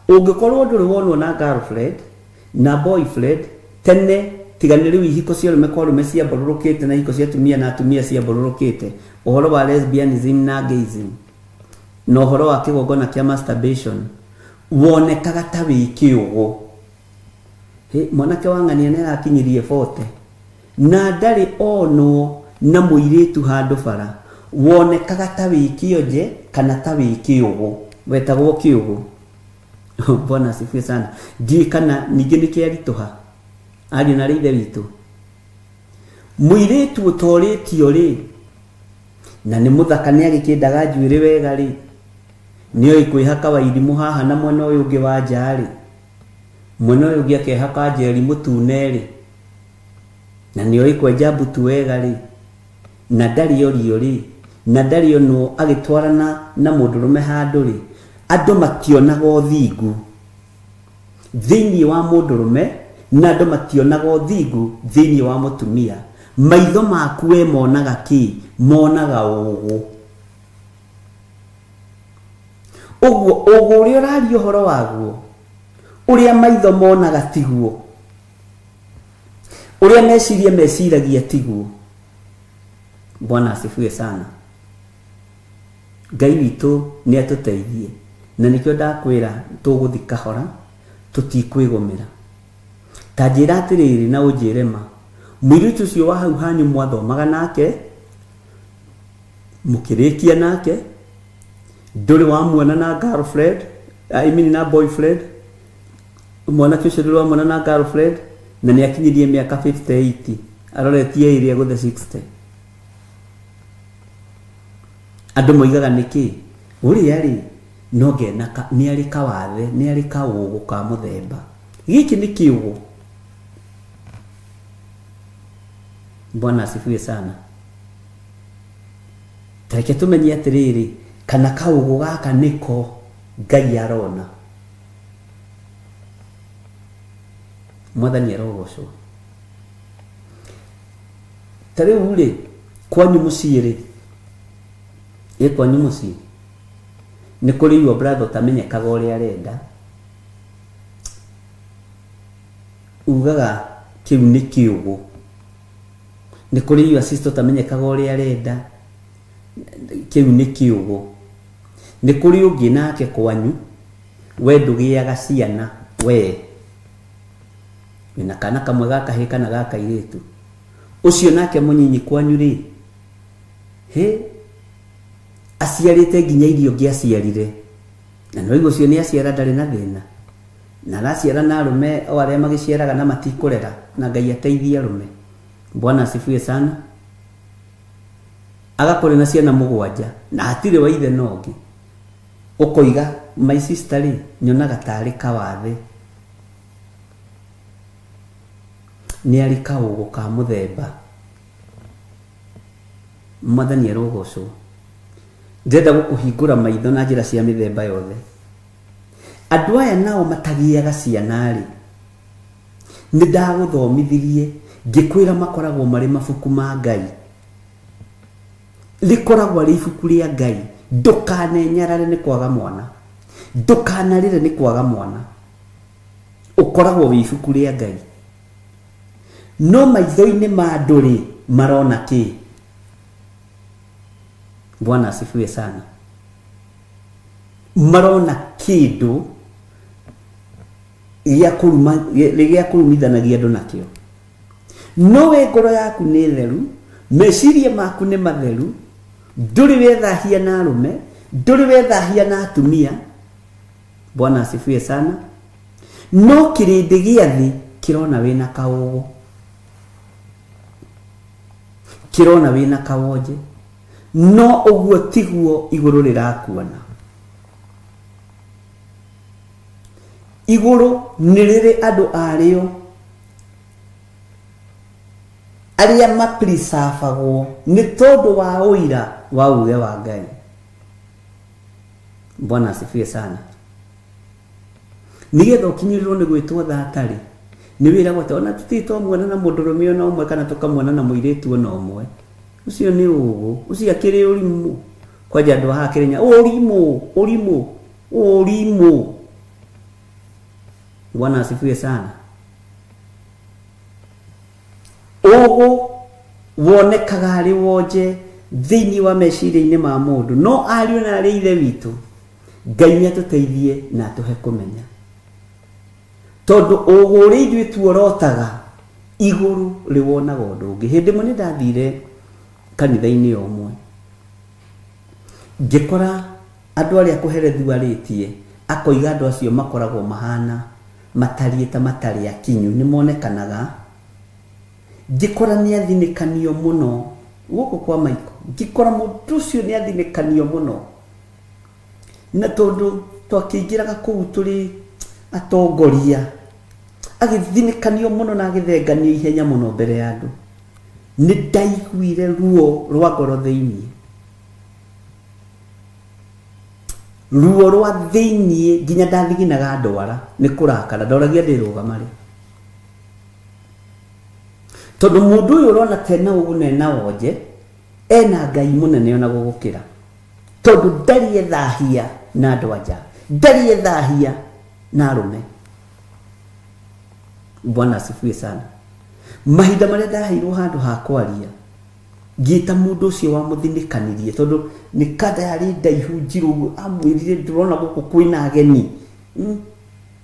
Speaker 2: Ungikorwo nduri wonwo na girlfriend na boyfriend tene tiganiri ihiko cio rume cia bororokete na ihiko cia tumia na atumia cia bororokete, uhoro wa lesbianism na gayism no uhoro wa kigongona kia masturbation wonekaga ta wi kiugo. Mwanake wa ng'ania nera akinyirie 40 na ndari ono na muiritu handu bara, wonekaga ta wi kionje kana ta wi kiugo, wetagwo kiugo. Bwana asifiwe sana. Ndi kana ningi nikiarituha ari na rithe witu muiritu utoritio ri na ni muthaka ni agikindaga njuire wega ri niyo ikwihaka wa irimu haha na mwena uyu ungi wa njari, mwena uyu ungi akehaka njeri mutune ri na niyo ikwenja mbutu wega ri na ndari yorio ri na ndari ono agitwarana na mundurume handu ri. Andu mationaga uthingu thiini wa mundurume na andu mationaga uthingu thiini wa mutumia. Maitho maku we monaga ki? Monaga ugu. Ugu uria urari uhoro waguo, uria maitho monaga tiguo, uria meciragia tiguo. Bwana asifiwe sana. Ngai witu ni atuteithie na nikio ndakwira tuguthi kahora tutikwigomera. Ta njira atiriri na unjire ma muiritu cio wa hau hanyu mwathomaga nake mukirikia nake nduri wa mwana na girlfriend, na boyfriend, mwanake ucio nduri wa mwana na girlfriend na ni akinyirie miaka 58 aroretie iria guthe 60. Andu moigaga niki uri ari no ngena ni ari kawathe ni ari kaugu ka muthemba giki ni kiugo. Bwana asifiwe sana. Tareke tumenye atiriri kana kaugu gaka niko Ngai arona. Mwathani arogocwo. Tare ule kwanyu muciiri kwanyu mucii ni kuri your brother utamenyekaga uria arenda, ugaga kiu ni kiugo. Ni kuri your sister utamenyekaga uria arenda, kiu ni kiugo. Ni kuri ungi nake kwanyu we ndugiaga ciana we wina kana kamwe gaka he kana gaka iritu ucio nake munyinyi kwanyu ri he aciarite nginya irio ngiaciarire na no igo cio ni aciara ndari na thina na raciara na rume o aria magiciaraga na matikurera na Ngai ateithia rume. Bwana asifiwe sana. Agakore na ciana mugwanja na hatire wa ithe nongi ukoiga my sister ri nyonaga tari kawathe ni ari kaugo ka muthemba. Mwathani arogocwo. Ndenda gukuhingura maitho na njira cia mithemba yothe. Andu aya nao matagiaga ciana ri ni ndaguthomithirie ngikwira makoragwo mari mabuku ma Ngai. Likoragwo ari ibuku ria Ngai. Ndukanenyarare ni kwaga mwana, ndukanarire ni kwaga mwana. Ukoragwo wi ibuku ria Ngai. No maitho-ini ma nduri marona ki? Bwana asifiwe sana. Marona kindu gĩa kũrumithanagia andũ nakĩo. No we ngoro yaku nĩ theru, meciria maku nĩ matheru, ndũrĩ wethahia na arũme, ndũrĩ wethahia na atumia. Bwana asifiwe sana. No kĩrĩndĩ gĩa thĩ kĩrona wĩna kaũgũ, kĩrona wĩna kawonje, no ũguo tiguo igũrũ rĩrakuona. Igũrũ nĩ rĩrĩ andũ arĩo arĩa mapreservagwo nĩ tondũ wa ũira wa uge wa Ngai. Bwana asifiwe sana. Nigetha ũkinyĩrĩrwo nĩ gwĩtwo thatarĩ nĩ wĩragwo atĩ ona tũtitwamwona na mũndũrũme ona ũmwe kana tũkamwona na mũirĩtu ona ũmwe. Ucio nĩ ũgũ, ucio akĩrĩ ũrimũ. Kwanja andũ haha Kenya ũrimũ. Bwana asifiwe sana. Ũgũ wonekaga arĩ wonje thĩinĩ wa meciria-inĩ ma mũndũ, no ariũ na arĩ ithe witũ Ngai nĩatũteithie na atũhe kũmenya. Tondũ ũgũ ũrĩa ithuĩ tuorotaga igũrũ rĩwonaga ũndũ ũngĩ. Hĩndĩ ĩmwe nĩndathire kanitha-inĩ ũmwe ngĩkora andũ arĩa kũherethũarĩtie akoiga andũ acio makoragwo mahana matariĩ ta matarĩ akinyu, nĩmonekanaga. Ngĩkora nĩathinĩkanio mũno gũkũ kwa maiko, ngĩkora mũndũ ũcio nĩathinĩkanio mũno, na tondũ twakĩingĩraga kũu tũrĩ atongoria, agĩthinĩkanio mũno na agĩthenganio ihenya mũno mbere ya andũ. Nĩndaiguire ruo rwa ngoro thĩinĩ, ruo rwa thĩinĩ nginya ndathiginaga ndwara nĩ kũrakara, ndoragia ndĩrũgamare. Tondũ mũndũ ũyũ ũrona tena ũguo na wonje ena Ngai mũnene ona gũgũkĩra, tondũ ndarĩ ethahia na andũ anja, ndarĩ ethahia na arũme. Bwana asifiwe sana. Mahinda marĩa ndaheirwo handũ ha kwaria ngĩta mũndũ ũcio wamũthinĩkanirie, tondũ nĩ kanda yarĩ ndaihu njirũ, amwĩrire ndĩrona gũkũ kwĩna ageni.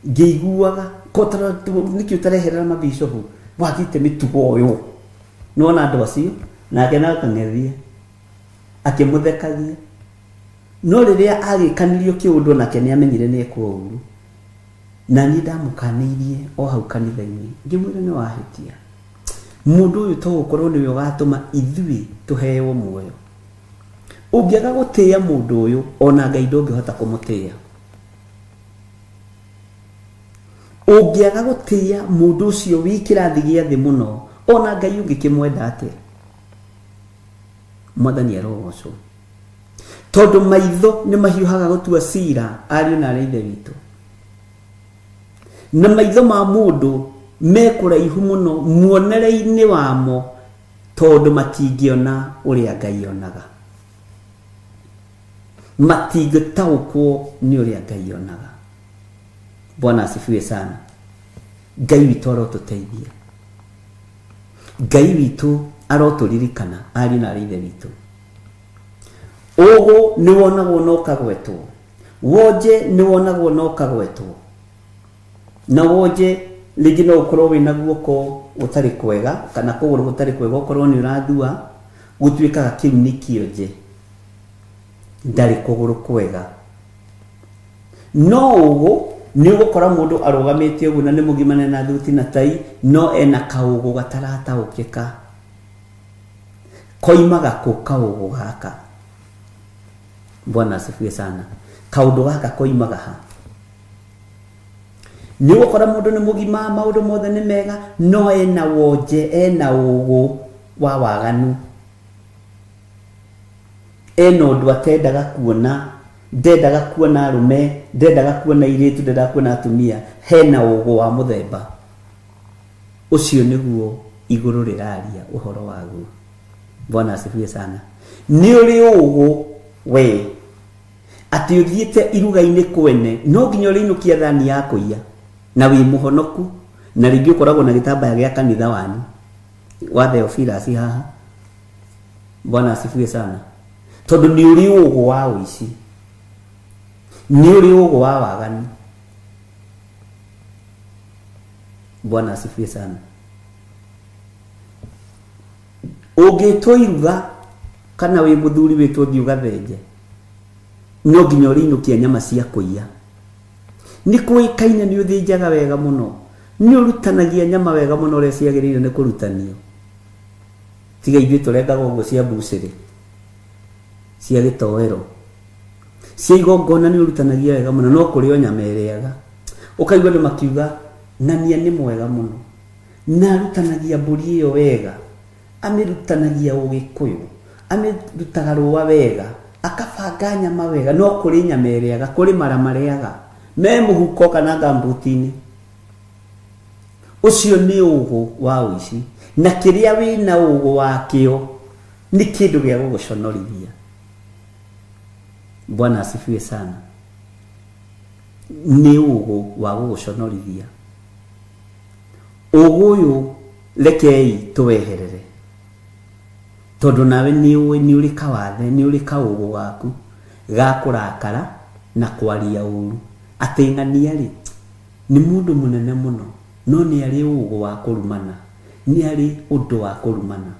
Speaker 2: Ngĩiguaga kotara nĩkĩ ũtareherera mabicobu wagĩte mĩtugo ũyũ. Nona andũ acio nake nakang'ethia akĩmũthekagia, no rĩrĩa agĩkanirio kĩũndũ nake nĩamenyire nĩekwo ũru, na niĩ ndamũkanĩirie o hau kanitha-inĩ ngĩmwĩra nĩ wahĩtia. Mũndũ ũyũ to gũkorwo nĩwe ũgatũma ithuĩ tũheo muoyo. Ũngĩaga gũtĩĩa mũndũ ũyũ ona Ngai ndũngĩhota kũmũtĩĩa. Ũngĩaga gũtĩĩa mũndũ ũcio wĩ kĩrathi gĩa thĩ mũno ona Ngai ũngĩkĩmwenda atĩa. Mwathani arogocwo. Tondũ maitho nĩ mahiũhaga gũtua cira ariũ na arĩ ithe witũ, na maitho ma mũndũ mekũraihu mũno muonere-inĩ wamo tondũ matingĩona ũrĩa Ngai onaga, matingĩtaũkwo nĩ ũrĩa Ngai onaga. Bwana asifiwe sana. Ngai witũ arotũteithia, Ngai witũ arotũririkana ariũ na arĩ ithe witũ. Ũgũ nĩ wonagwo na ũkagwetwo, wonje nĩ wonagwo na ũkagwetwo, na wonje rĩngĩ no ũkorwo wĩna guoko gũtarĩ kwega kana kũgũrũ gũtarĩ kwega ũkorwo nĩ ũrathua gũtuĩkaga kĩu nĩ kĩonje ndarĩ kũgũrũ kwega no ũgũ nĩ ũgũkora mũndũ arũgamĩte ũguo na nĩ mũgimane na thuti na tai no ena kaũgũ gatarataũkĩka koimaga kũ kaũgũ gaka Bwana asifiwe sana kaũndũ gaka koimaga ha nĩ ũgũkora mũndũ nĩ mũgima maũndũ mothe nĩ mega no ena wonje ena ũgũ wa waganu ena ũndũ atendaga kuona ndendaga kuona arume ndendaga kuona airĩtu ndendaga kuona atumia hena ũgũ wa mũthemba ũcio nĩguo igũrũ rĩraria ũhoro waguo Bwana asifiwe sana nĩ ũrĩ ũgũ we atĩ ũthiĩte iruga-inĩ kwene no nginya ũrĩinũkia thani ya kũiya na wĩ mũhonoku na rĩngĩ ũkoragwo na gĩtambaya gĩa kanitha wanyu wa Theophilus haha Bwana asifiwe sana tondũ nĩ ũrĩ ũgũ wa ũici nĩ ũrĩ ũgũ wa waganu Bwana asifiwe sana ũngĩtwo iruga kana wĩ mũthuri wĩtwo thiĩ ũgathenje no nginya ũrĩinũkia nyama cia kũiya nĩ kũĩkaine nĩ ũthĩnjaga wega mũno nĩ ũrutanagia nyama wega mũno ũrĩa ciagĩrĩire nĩ kũrutanio tiga ithuĩ tũrengaga ũguo cia mbucĩrĩ cia gĩtoero cia igongona nĩ ũrutanagia wega mũno no kũrĩo nyama ĩrĩaga ũkaigua nĩ makiuga nania nĩ mwega mũno na arutanagia mbũri ĩyo wega amĩrutanagia ũgĩkũyũ amĩrutaga rũa wega akabanga nyama wega no kũrĩ nyama ĩrĩaga kũrĩ mara marĩaga me mũhuko kana gambuti-inĩ ũcio nĩ ũgũ wa ũici na kĩrĩa wĩna ũgũ wakĩo nĩ kĩndũ gĩa gũgũconorithia Bwana asifiwe sana nĩ ũgũ wa gũgũconorithia ũgũ ũyũ rekei tũweherere tondũ nawe nĩ ũrĩ kawathe nĩ ũrĩ kaũgũ gaku ga kũrakara na kwaria ũru atĩ ng'ania rĩ nĩ mũndũ mũnene mũno no nĩ arĩ ũgũ wa kũrumana nĩ arĩ ũndũ wa kũrumana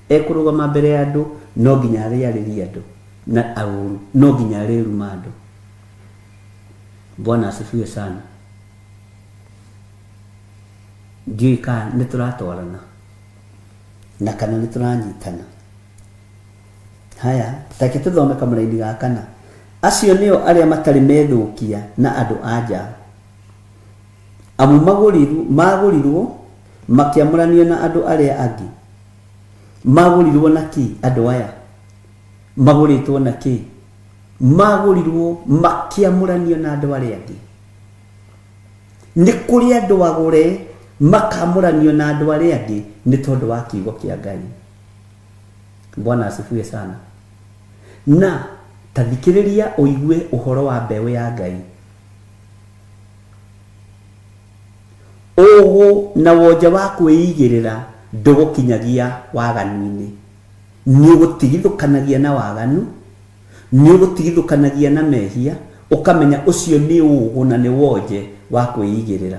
Speaker 2: ekũrũgama mbere ya andũ no nginya arĩarĩrie andũ na aũru no nginya arĩruma andũ Bwana asifiwe sana ndiũĩ kana nĩ tũratwarana na kana nĩ tũranyitana haya take tũthome kamũra-inĩ ga kana acio nĩo arĩa matarĩ methũkia na andũ anja amu magũrirwo makĩamũranio na andũ arĩa angĩ magũrirwo na kĩ andũ aya magũrĩtwo na kĩ magũrirwo makĩamũranio na andũ arĩa angĩ nĩ kũrĩ andũ agũre makamũranio na andũ arĩa angĩ nĩ tondũ wa kiugo kĩa Ngai Bwana asifiwe sana na tathikĩrĩria ũigue ũhoro wa mbeũ ya Ngai ũgũ na wonja wa kwĩigĩrĩra ndũgũkinyagia waganu-inĩ nĩ ũgũtigithũkanagia na waganu nĩ ũgũtigithũkanagia na mehia ũkamenya ũcio nĩ ũgũ na nĩ wonje wa kwĩigĩrĩra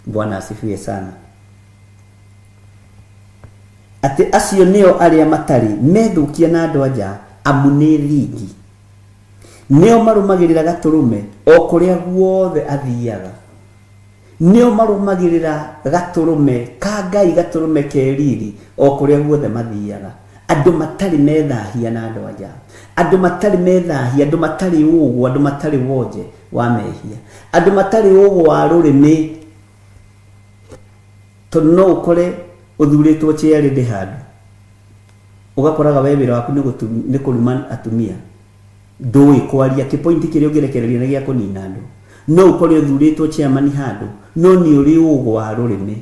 Speaker 2: Bwana asifiwe sana atĩ acio nĩo arĩa matarĩ methũkia na andũ anja amu nĩ thingi nĩo marũmagĩrĩra gatũrũme o kũrĩa guothe athiaga nĩo marũmagĩrĩra gatũrũme ka Ngai gatũrũme keriri o kũrĩa guothe mathiaga andũ matarĩ methahia na andũ anja andũ matarĩ methahia andũ matarĩ ũgũ andũ matarĩ wonje wa mehia andũ matarĩ ũgũ wa rũrĩmĩ tondũ no ũkore ũthurĩtwo ciarĩ ndĩ handũ ũgakoraga we wĩra waku nĩ kũruma atumia ndũĩ kwaria kĩpointi kĩrĩa ũngĩrekereria nĩ gĩa kũnina andũ no ũkore ũthurĩtwo chairman handũ no nĩ ũrĩ ũgũ wa rũrĩmĩ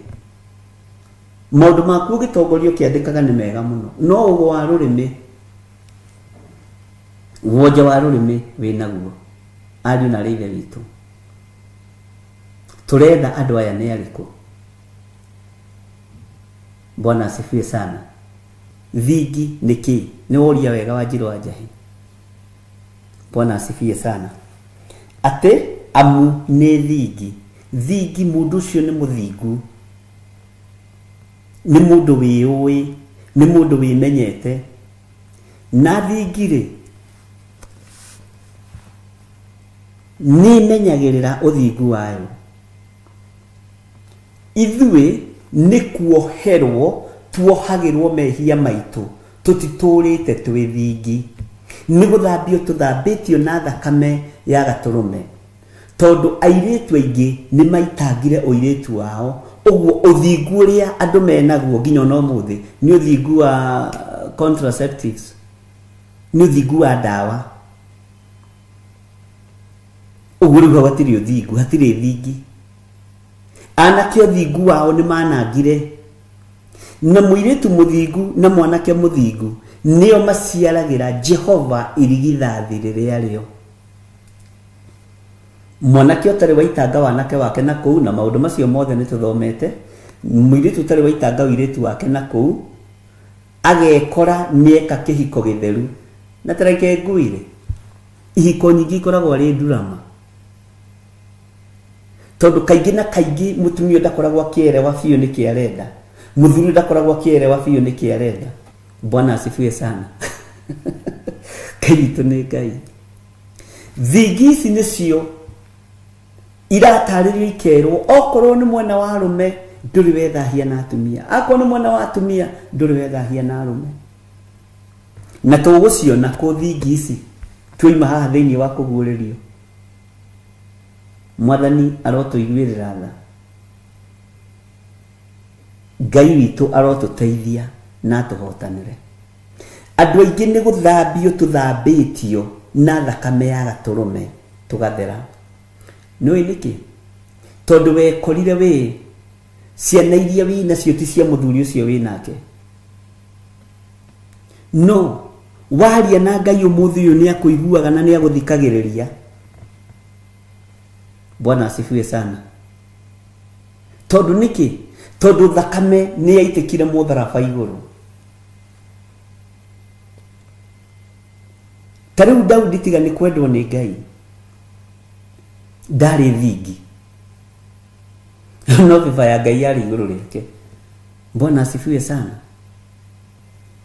Speaker 2: maũndũ maku ũgĩtongorio kĩandĩkaga nĩ mega mũno no ũgũ wa rũrĩmĩ wonja wa rũrĩmĩ wĩnaguo ariũ na ithe witũ tũretha andũ aya nĩ arĩkũ Bwana asifiwe sana thingi nĩkĩ nĩ woria wega wa Njirũ wa Njahi Bwana asifiwe sana atĩ amu nĩ thingi thingi mundu ucio ni muthingu, ni mundu wiui, ni mundu wimenyete. Na thingi ri ni menyagirira uthingu wayo. Ithui ni kuoherwo tuohagirwo mehia maitu tutiturite twi thingi, ni guthambio tuthambitio na thakame ya gaturume, tondu airitu aingi ni maitangire uiritu wao. Uguo uthingu uria andu menaguo nginya no muthi ni uthingu wa contraceptives, ni uthingu wa dawa. Uguo riu hatiri uthingu, hatiri thingi. Anake uthingu wao ni manangire, na muiritu muthingu na mwanake muthingu nio maciaragira Jehova irigithathi riria rio. Mwanake utari waitanga wanake wake na kuu, na maundu macio mothe ni tuthomete. Muiritu utari waitanga uiritu wake na kuu agekora nieka kihiko githeru, na tareke nguire ihiko nyingi ikoragwo ari ndurama, tondu kaingi na kaingi mutumia ndakoragwo akierewa biu ni kiarenda, muthuri ndakoragwo akierewa biu ni kiarenda. Bwana asifiwe sana. Kaito ni Ngai. Thingi ici nicio irataririo ikerwo okorwo ni mwana wa arume nduri wethahia na atumia, akorwo ni mwana wa atumia nduri wethahia na arume. Na tuguciona ku thingi ici tuima haha thiini wa kuguuririo. Mwathani arotuiguirira tha, Ngai witu arotuteithia na tuhotanire. Andu aingi ni guthambio tuthambitio na thakame ya gaturume tugathera. Nui niki? Tondu wekorire we ciana iria wina cio ti cia muthuri ucio winake. No, waria na Ngai umuthi uyu ni akuiguaga na ni aguthikagiriria. Bwana asifiwe sana. Tondu niki? Tondu thakame ni yaitikire mutharaba iguru. Tariu Daudi tiga ni kwendwo ni Ngai, ndari thingi no biba ya Ngai yari iguru rike. Bwana asifiwe sana.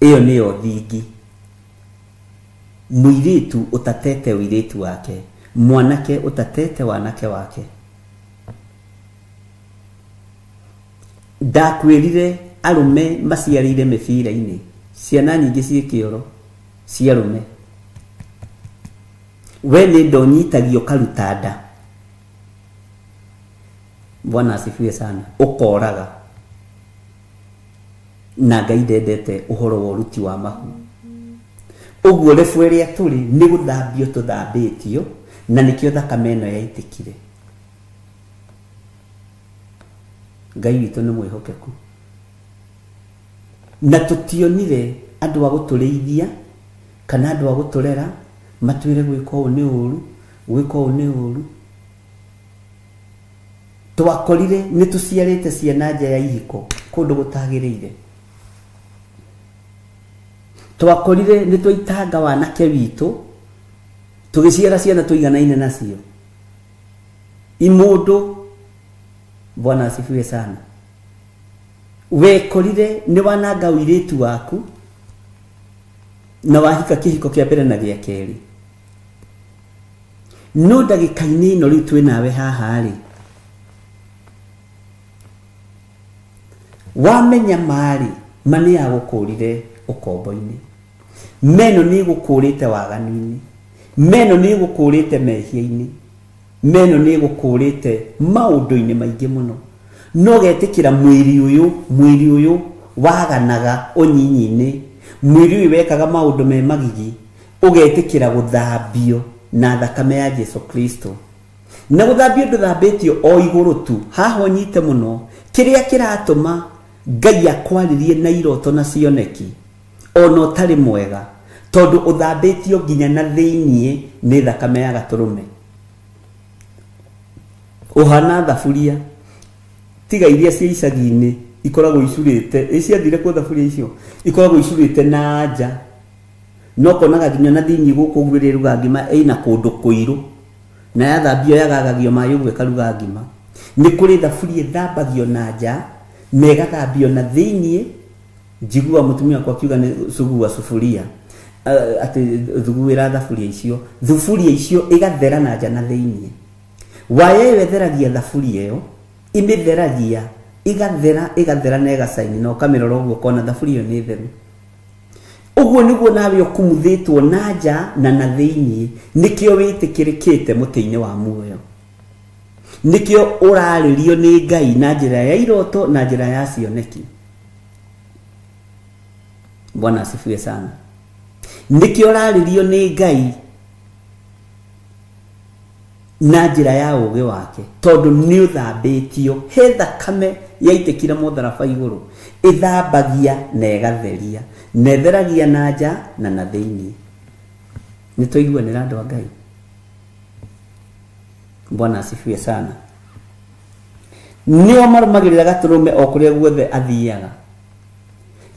Speaker 2: Iyo niyo thingi. Muiritu utatete uiritu wake, mwanake utatete wanake wake. Ndakwirire arume maciarire mibira-ini, ciana nyingi cikioro cia arume. We ni ndonyitagio karutada. Bwana asifiwe sana. Ukoraga na Ngai ndendete uhoro wa uruti wa mahu. Uguo refu iria turi ni guthambio tuthambitio, na nikio thakame ino yaitikire. Ngai witu ni mwihokeku, na tutionire andu a gutureithia kana andu a guturera matwire gwika uu ni uru, gwika uu ni uru. Twakorire ni tuciarite ciana nja ya ihiko kundu gutagiriire. Twakorire ni twaitanga wanake witu tugiciara ciana tuiganaine nacio imundu. Bwana asifiwe sana. Wekorire ni wananga uiritu waku na wahika kihiko kia mbere na gia keri. No ndagika-ini ino riu twi nawe haha ri, wamenya mari mani ya gukurire ukombo-ini, meno ni gukurite waganu-ini, meno ni gukurite mehia-ini, meno ni gukurite maundu-ini maingi muno. No getikira mwiri uyu waganaga unyinyi-ini, mwiri uyu wekaga maundu me magigi, ugetikira guthambio na thakame ya Yesu Kristo. Na guthambio nduthambitio o iguru tu, haha onyite muno kiria kiratuma Ngai akwaririe na iroto na cioneki ono utari mwega, tondu uthambitio nginya na thiini ni thakame ya gaturume. Uhana thaburia tiga iria cia icagi-ini ikoragwo icurite, iciathire ku thaburia icio ikoragwo icurite na nja, no konaga nginya na thiini guku gwire ruga ngima ina kundu kuiru, na yathambio yagagagio mayo gwe karuga ngima. nĩ kũrĩ thaburia ĩthambagio na nja na ĩgathambio na thĩinĩ. Njigua mũtumia kwa kiuga nĩ sugua sufuria atĩ thuguĩra thaburia icio ĩgathera na nja na thĩinĩ. Waye wetheragia thaburia ĩyo imĩtheragia ĩgathera na ĩgacaini na ũkamĩrora ũguo kona thaburia ĩyo nĩ theru. Ũguo nĩguo nawe ũkumuthĩtwo na nja na na thĩinĩ, nĩkĩo wĩtĩkĩrĩkĩte mũtĩ-inĩ wa muoyo, nĩkĩo ũrarĩrio nĩ Ngai na njĩra ya iroto na njĩra ya cioneki. Bwana asifiwe sana. Nĩkĩo ũrarĩrio nĩ Ngai na njĩra ya ũũgĩ wake, tondũ nĩ ũthambĩtio. He thakame yaitĩkire mũtharaba igũrũ, ĩthambagia na ĩgatheria, na ĩtheragia na nja na na thĩinĩ. Nĩ tũiguanĩra andũ a Ngai. Bwana asifiwe sana. Nĩo marũmagĩrĩra Gatũrũme o kũrĩa guothe athiaga.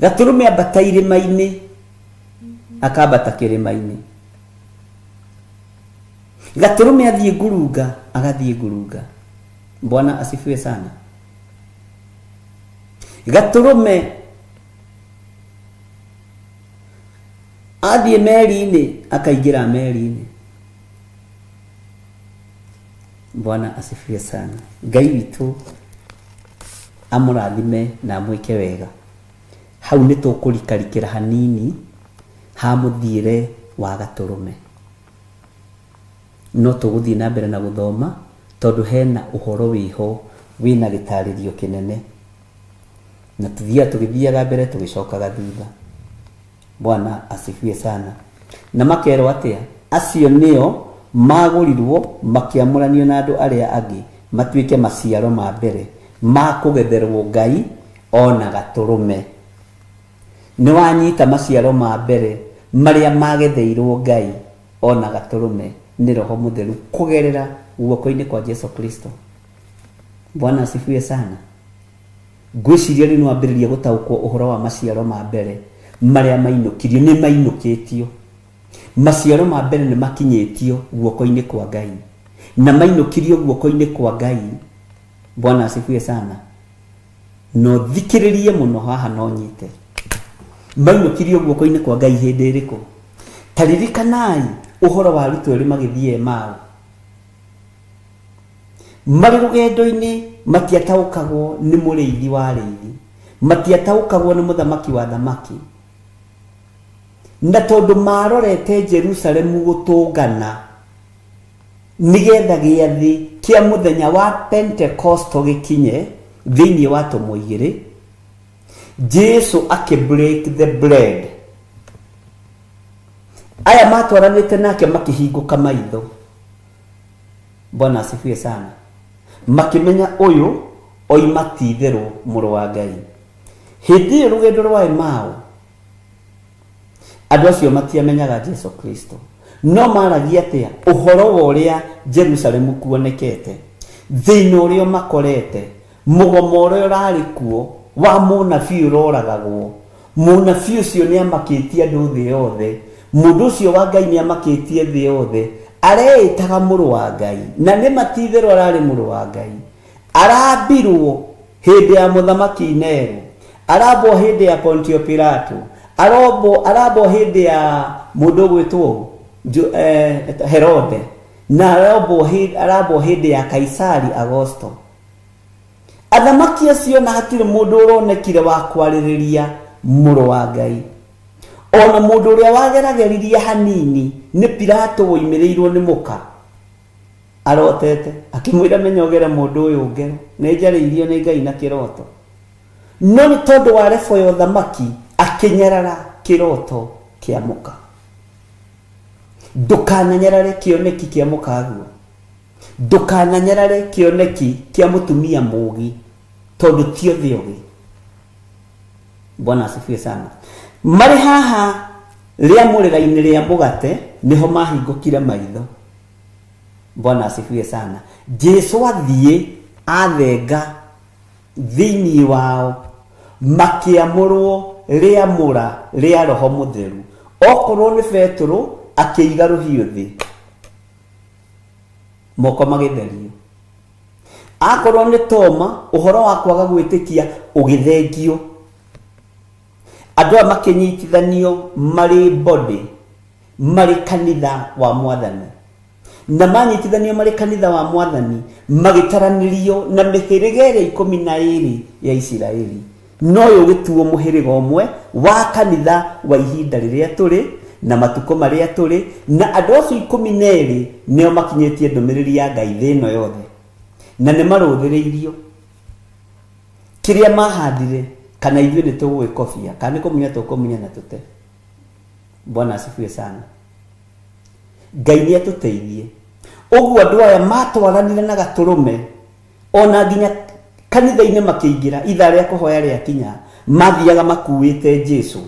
Speaker 2: Gatũrũme ambata irĩma-inĩ akambata kĩrĩma-inĩ. Gatũrũme athiĩ ngurunga agathiĩ ngurunga. Bwana asifiwe sana. Gatũrũme athiĩ meri-inĩ akaingĩra meri-inĩ. Bwana asifiwe sana. Ngai witũ amũrathime na amwĩke wega. Hau nĩ tũkũrikarikĩra hanini ha mũthiĩre wa Gatũrũme. No tũgũthiĩ na mbere na gũthoma tondũ hena ũhoro wĩho wĩna gĩtarĩrio kĩnene, na tũgĩthiaga mbere tũgĩcokaga thutha. Bwana asifiwe sana. Na makerwo atĩa? Acio nĩo magũrirwo makĩamũranio na andũ arĩa angĩ matuĩke maciaro ma mbere ma kũgetherwo Ngai ona Gatũrũme. Nĩ wanyita maciaro ma mbere marĩa magetheirwo Ngai ona Gatũrũme nĩ Roho Mũtheru kũgerera guoko-inĩ kwa Jesu Kristo. Bwana asifiwe sana. Ngwĩciria rĩu nĩwambĩrĩria gũtaũkwo ũhoro wa maciaro ma mbere marĩa mainũkirio, nĩ mainũkĩtio. Maciaro ma mbere nĩ makinyĩtio guoko-inĩ kwa Ngai na mainũkirio guoko-inĩ kwa Ngai. Bwana asifiwe sana. No thikĩrĩrie mũno haha no nyite. Mainũkirio guoko-inĩ kwa Ngai hĩndĩ ĩrĩkũ? Taririkanai ũhoro wa arutwo erĩ magĩthiĩ Emau. Marĩ rũgendo-inĩ matiataũkagwo nĩ mũrĩithi wa arĩithi, matiataũkagwo nĩ mũthamaki wa thamaki. Na tondũ marorete Jerusalemu gũtũngana nĩgetha gĩathĩ kĩa mũthenya wa Pentecosto gĩkinye thĩinĩ wa tũmũ igĩrĩ, Jesu break the bread. Aya matwaranĩte nake makĩhingũka maitho. Bwana asifiwe sana. Makĩmenya ũyũ oima ti-itherũ mũrũ wa Ngai. Hĩndĩ ĩyo rũgendo rwa Emau andũ acio matiamenyaga Jesu Kristo, no maragia atĩa ũhoro wa ũrĩa Jerusalemu kuonekete, thĩinĩ ũrĩa makorete, mũgomo ũrĩa ũrarĩ kuo wa mũnabii ũroragagwo. Mũnabii ũcio nĩ amakĩtie andũ thĩ yothe, mũndũ ũcio wa Ngai nĩ amakĩtie thĩ yothe, areĩtaga mũrũ wa Ngai, na nĩ ti-itherũ ararĩ mũrũ wa Ngai. Arambirwo hĩndĩ ya mũthamaki Nero, arambwo hĩndĩ ya Pontio Pilato, arambwo hĩndĩ ya mũndũ gwĩtwo Herode, na arambwo hĩndĩ ya Kaisari Augusto. Athamaki acio na hatirĩ mũndũ ũronekire wa kwarĩrĩria mũrũ wa Ngai. Ona mũndũ ũrĩa wagerageririe hanini nĩ Pilato woimĩrĩirwo nĩ mũka arotete, akĩmwĩra menyogere mũndũ ũyũ ngero, nĩ njarĩirio nĩ Ngai na kĩroto. No nĩ tondũ wa rebo ya ũthamaki akĩnyarara kĩroto kĩa mũka. Ndũkananyarare kĩoneki kĩa mũka guo, ndũkananyarare kĩoneki kĩa mũtumia mũũgi, tondũ ti othe ũgĩ. Bwana asifiwe sana. Marĩ haha rĩamũrĩra-inĩ rĩa mũgate nĩho mahingũkire maitho. Bwana asifiwe sana. Jesu athiĩ athenga thĩinĩ wao, makĩamũrwo rĩamũra rĩa Roho Mũtheru. Okorwo nĩ Petero akĩiga rũhiũ thĩ, moko magĩtherio. akorwo nĩ toma ũhoro wa kwaga gwĩtĩkia ũgĩthengio, andũ aya makĩnyitithanio marĩ body, marĩ kanitha wa Mwathani, na manyitithanio marĩ kanitha wa Mwathani magĩtaranĩrio na mĩhĩrĩga ĩrĩa 12 ya Isiraeli, no ũyũ ũgĩtuo mũhĩrĩga ũmwe wa kanitha wa ihinda rĩrĩa tũrĩ na matukũ marĩa tũrĩ, na andũ acio 12 nĩo makinyĩtie ndũmĩrĩri ya Ngai thĩ ĩno yothe, na nĩ marũthĩrĩirio kĩrĩa mahandire, kana ithuĩ nĩ tũgwĩkobia, kana nĩ kũmunya tũkũmunya na tũte. Bwana asifiwe sana. Ngai nĩ atũteithie. Ũguo andũ aya matwaranire na Gatũrũme, ona nginya kanitha-inĩ makĩingĩra, ithaa rĩa kũhoya rĩa kinya, mathiaga makuĩte Jesũ,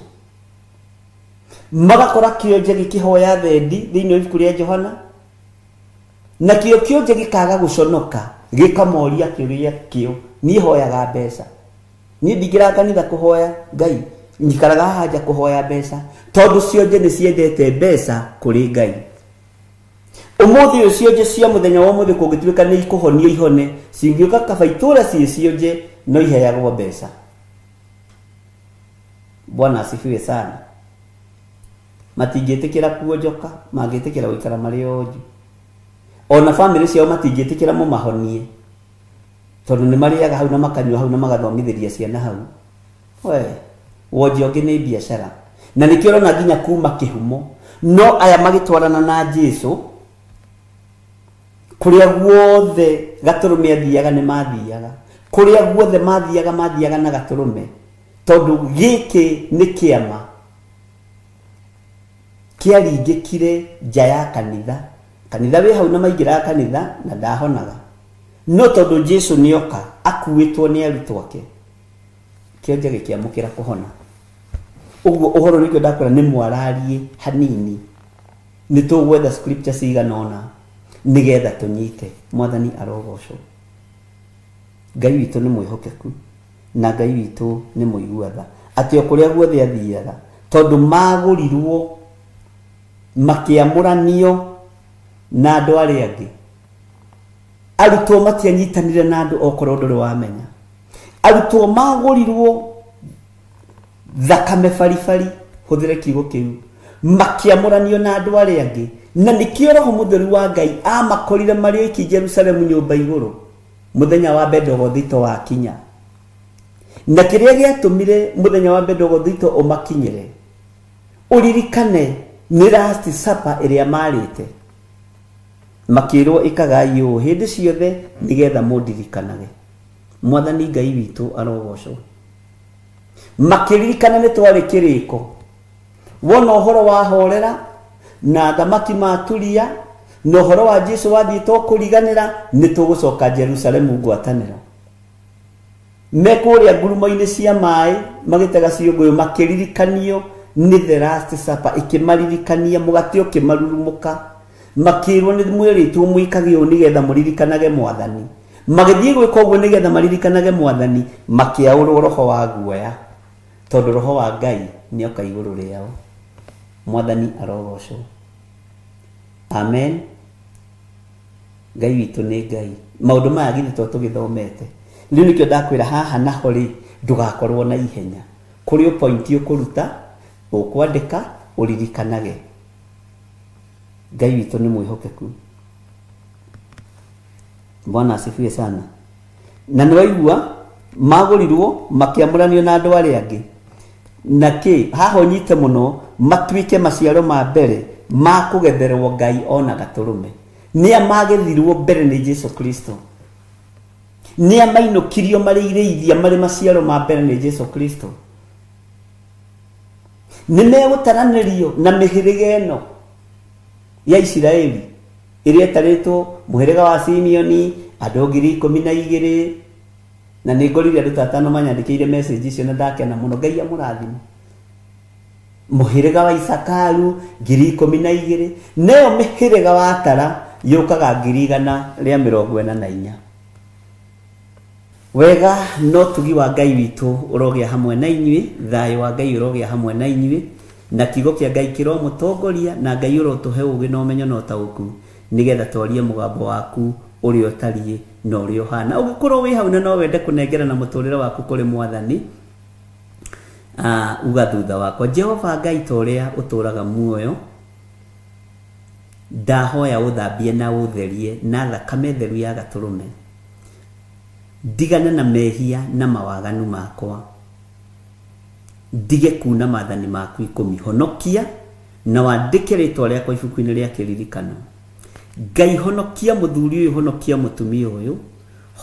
Speaker 2: magakora kĩonje gĩkĩhoya thendi thĩinĩ wa ibuku rĩa Johana, na kĩonje gĩkaga gũconoka, gĩkamoria kĩũria kĩo, niĩ hoyaga mbeca, niĩ ndingĩra kanitha kũhoya Ngai, njikaraga haja kũhoya mbeca, tondũ cionje nĩ ciendete mbeca kũrĩ Ngai. Ũmũthĩ ũcio cionje cia mũthenya wa ũmũthĩ kũngĩtuĩka nĩ ikũhonio ihone, cingĩũka kaba itũũra cionje no iheagwo mbeca. Bwana asifiwe sana. Matingĩtĩkĩra kuonjoka, mangĩtĩkĩra gũikara marĩ onju. Ona famĩlĩ ciao matingĩtĩkĩra mũmahonie, tondũ nĩ marĩaga hau na makanyua hau na magathomithĩria ciana hau. Wonje ũngĩ nĩ biacara, na nĩkĩo ũrona nginya kuma kĩhumo. No aya magĩtwarana na Jesũ, kũrĩa guothe Gatũrũme athiaga nĩ mathiaga, kũrĩa guothe mathiaga na Gatũrũme, tondũ gĩkĩ nĩ kĩama kĩaringĩkire nja ya kanitha. Kanitha wĩ hau na maingĩraga kanitha na ndahonaga, no tondũ Jesũ nĩoka akuĩtwo nĩ arutwo ake, kĩonje gĩkĩamũkĩra kũhona. Ũguo ũhoro nĩkĩo ndakwĩra nĩ mwararie hanini, nĩ tũgwetha scripture cigana ũna nĩgetha tũnyite. Mwathani arogocwo. Ngai witũ nĩ mwĩhokeku, na Ngai witũ nĩ mũigua tha, atĩ o kũrĩa guothe athiaga, tondũ magũrirwo makĩamũranio na andũ arĩa angĩ. Arutwo matianyitanire na andũ okorwo ndũrĩ wamenya. Arutwo magũrirwo thakame baribari, hũthĩre kiugo kĩu, makĩamũranio na andũ arĩa angĩ, na nĩkĩo Roho Mũtheru wa Ngai amakorire marĩ oiki Jerusalemu nyũmba igũrũ mũthenya wa Bendegothito wa kinya. Na kĩrĩa gĩatũmire mũthenya wa Bendegothito ũmakinyĩre, ũririkane nĩ last supper ĩrĩa marĩte, makĩrwo ĩkagai ũũ hĩndĩ ciothe nĩgetha mũndirikanage. Mwathani Ngai witũ arogocwo. Makĩririkana nĩ twarĩ kĩrĩko, wona ũhoro wa horera na thamaki maturia, na ũhoro wa Jesũ wathiĩtwo kũriganĩra, nĩ tũgũcoka Jerusalemu ngwatanĩro. Mekũrĩa ngurumo-inĩ cia maĩ magĩtega ciũngũyũ, makĩririkanio nĩ the last supper, ĩkĩmaririkania mũgate ũkĩmarurumũka, makĩrwo nĩ mwĩrĩtwo mũikage ũũ nĩgetha mũririkanage Mwathani. Magĩthiĩ gwĩka ũguo nĩgetha maririkanage Mwathani, makĩaũrwo roho wa guoya, tondũ roho wa Ngai nĩoka igũrũ rĩao. Mwathani arogocwo. Amen. Ngai witũ nĩ Ngai. Maũndũ maya githĩ to tũgĩthomete. Rĩu nĩkĩo ndakwĩra haha naho rĩ, ndũgakorwo na ihenya. Kũrĩ point ũkũruta, ũkwandĩka, ũririkanage. Ngai witũ nĩ mwĩhokeku. Bwana asifiwe sana. Na nĩwaigua magũrirwo makĩamũranio na andũ arĩa angĩ. Na kĩ haha ũnyite mũno, matuĩke maciaro ma mbere ma kũgetherwo Ngai ona Gatũrũme. Nĩa magethirwo mbere nĩ Jesũ Kristo. Nĩa mainũkirio marĩ irĩithia marĩ maciaro ma mbere nĩ Jesũ Kristo. Nĩ megũtaranĩrio na mĩhĩrĩga ĩno ya Isiraeli ĩrĩa ĩtarĩtwo mũhĩrĩga wa Simeoni, andũ 12,000, na nĩ ngorire andũ 5 manyandĩkĩire message icio na ndakena mũno. Ngai amũrathime. Mũhĩrĩga wa Isakaru 12,000, nayo mĩhĩrĩga wa Tara yũkaga 144. Wega no tugi wa Ngai witũ ũrogĩa hamwe na inyuĩ, thayũ wa Ngai ũrogĩa hamwe na inyuĩ, na kiugo kĩa Ngai kĩromũtongoria, na Ngai ũrotũhe ũũgĩ na ũmenyo na ũtaũku, nĩgetha twarie mũgambo waku uri otariĩ na uri ohana ugikorwo wi hau na no wende kunengera na muturire waku kuri mwathani uga thutha wakwa Jehova Ngai toria uturaga muoyo ndahoya uthambie na utherie na thakame theru ya gaturume ndigane na mehia na mawaganu makwa ndige kuna maathani maku 10 honokia na wandike ritwa riakwa ibuku-ini ria kiririkano Ngai honokia muthuri uyu honokia mutumia uyu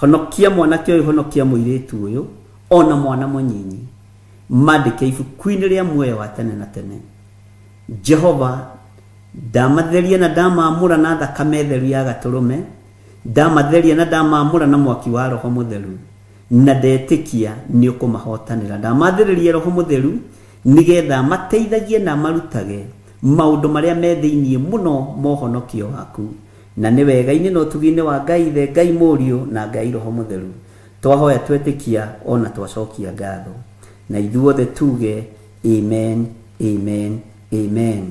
Speaker 2: honokia mwanake uyu honokia muiritu uyu ona mwana munyinyi mandike ibuku-ini ria muoyo wa tene na tene Jehova ndamatheria na ndamamura na thakame theru ya gaturume ndamatheria na ndamamura na mwaki wa roho mutheru na ndetikia ni ukumahotanira ndamatheririe roho mutheru nigetha mateithagie na marutage maundu maria me thiini muno mohonokio waku na ni wega-ini no tugi-ini wa Ngai the Ngai Mũriũ na Ngai roho mutheru twahoya twetikia ona twacokia ngatho na ithuothe tuge amen amen amen.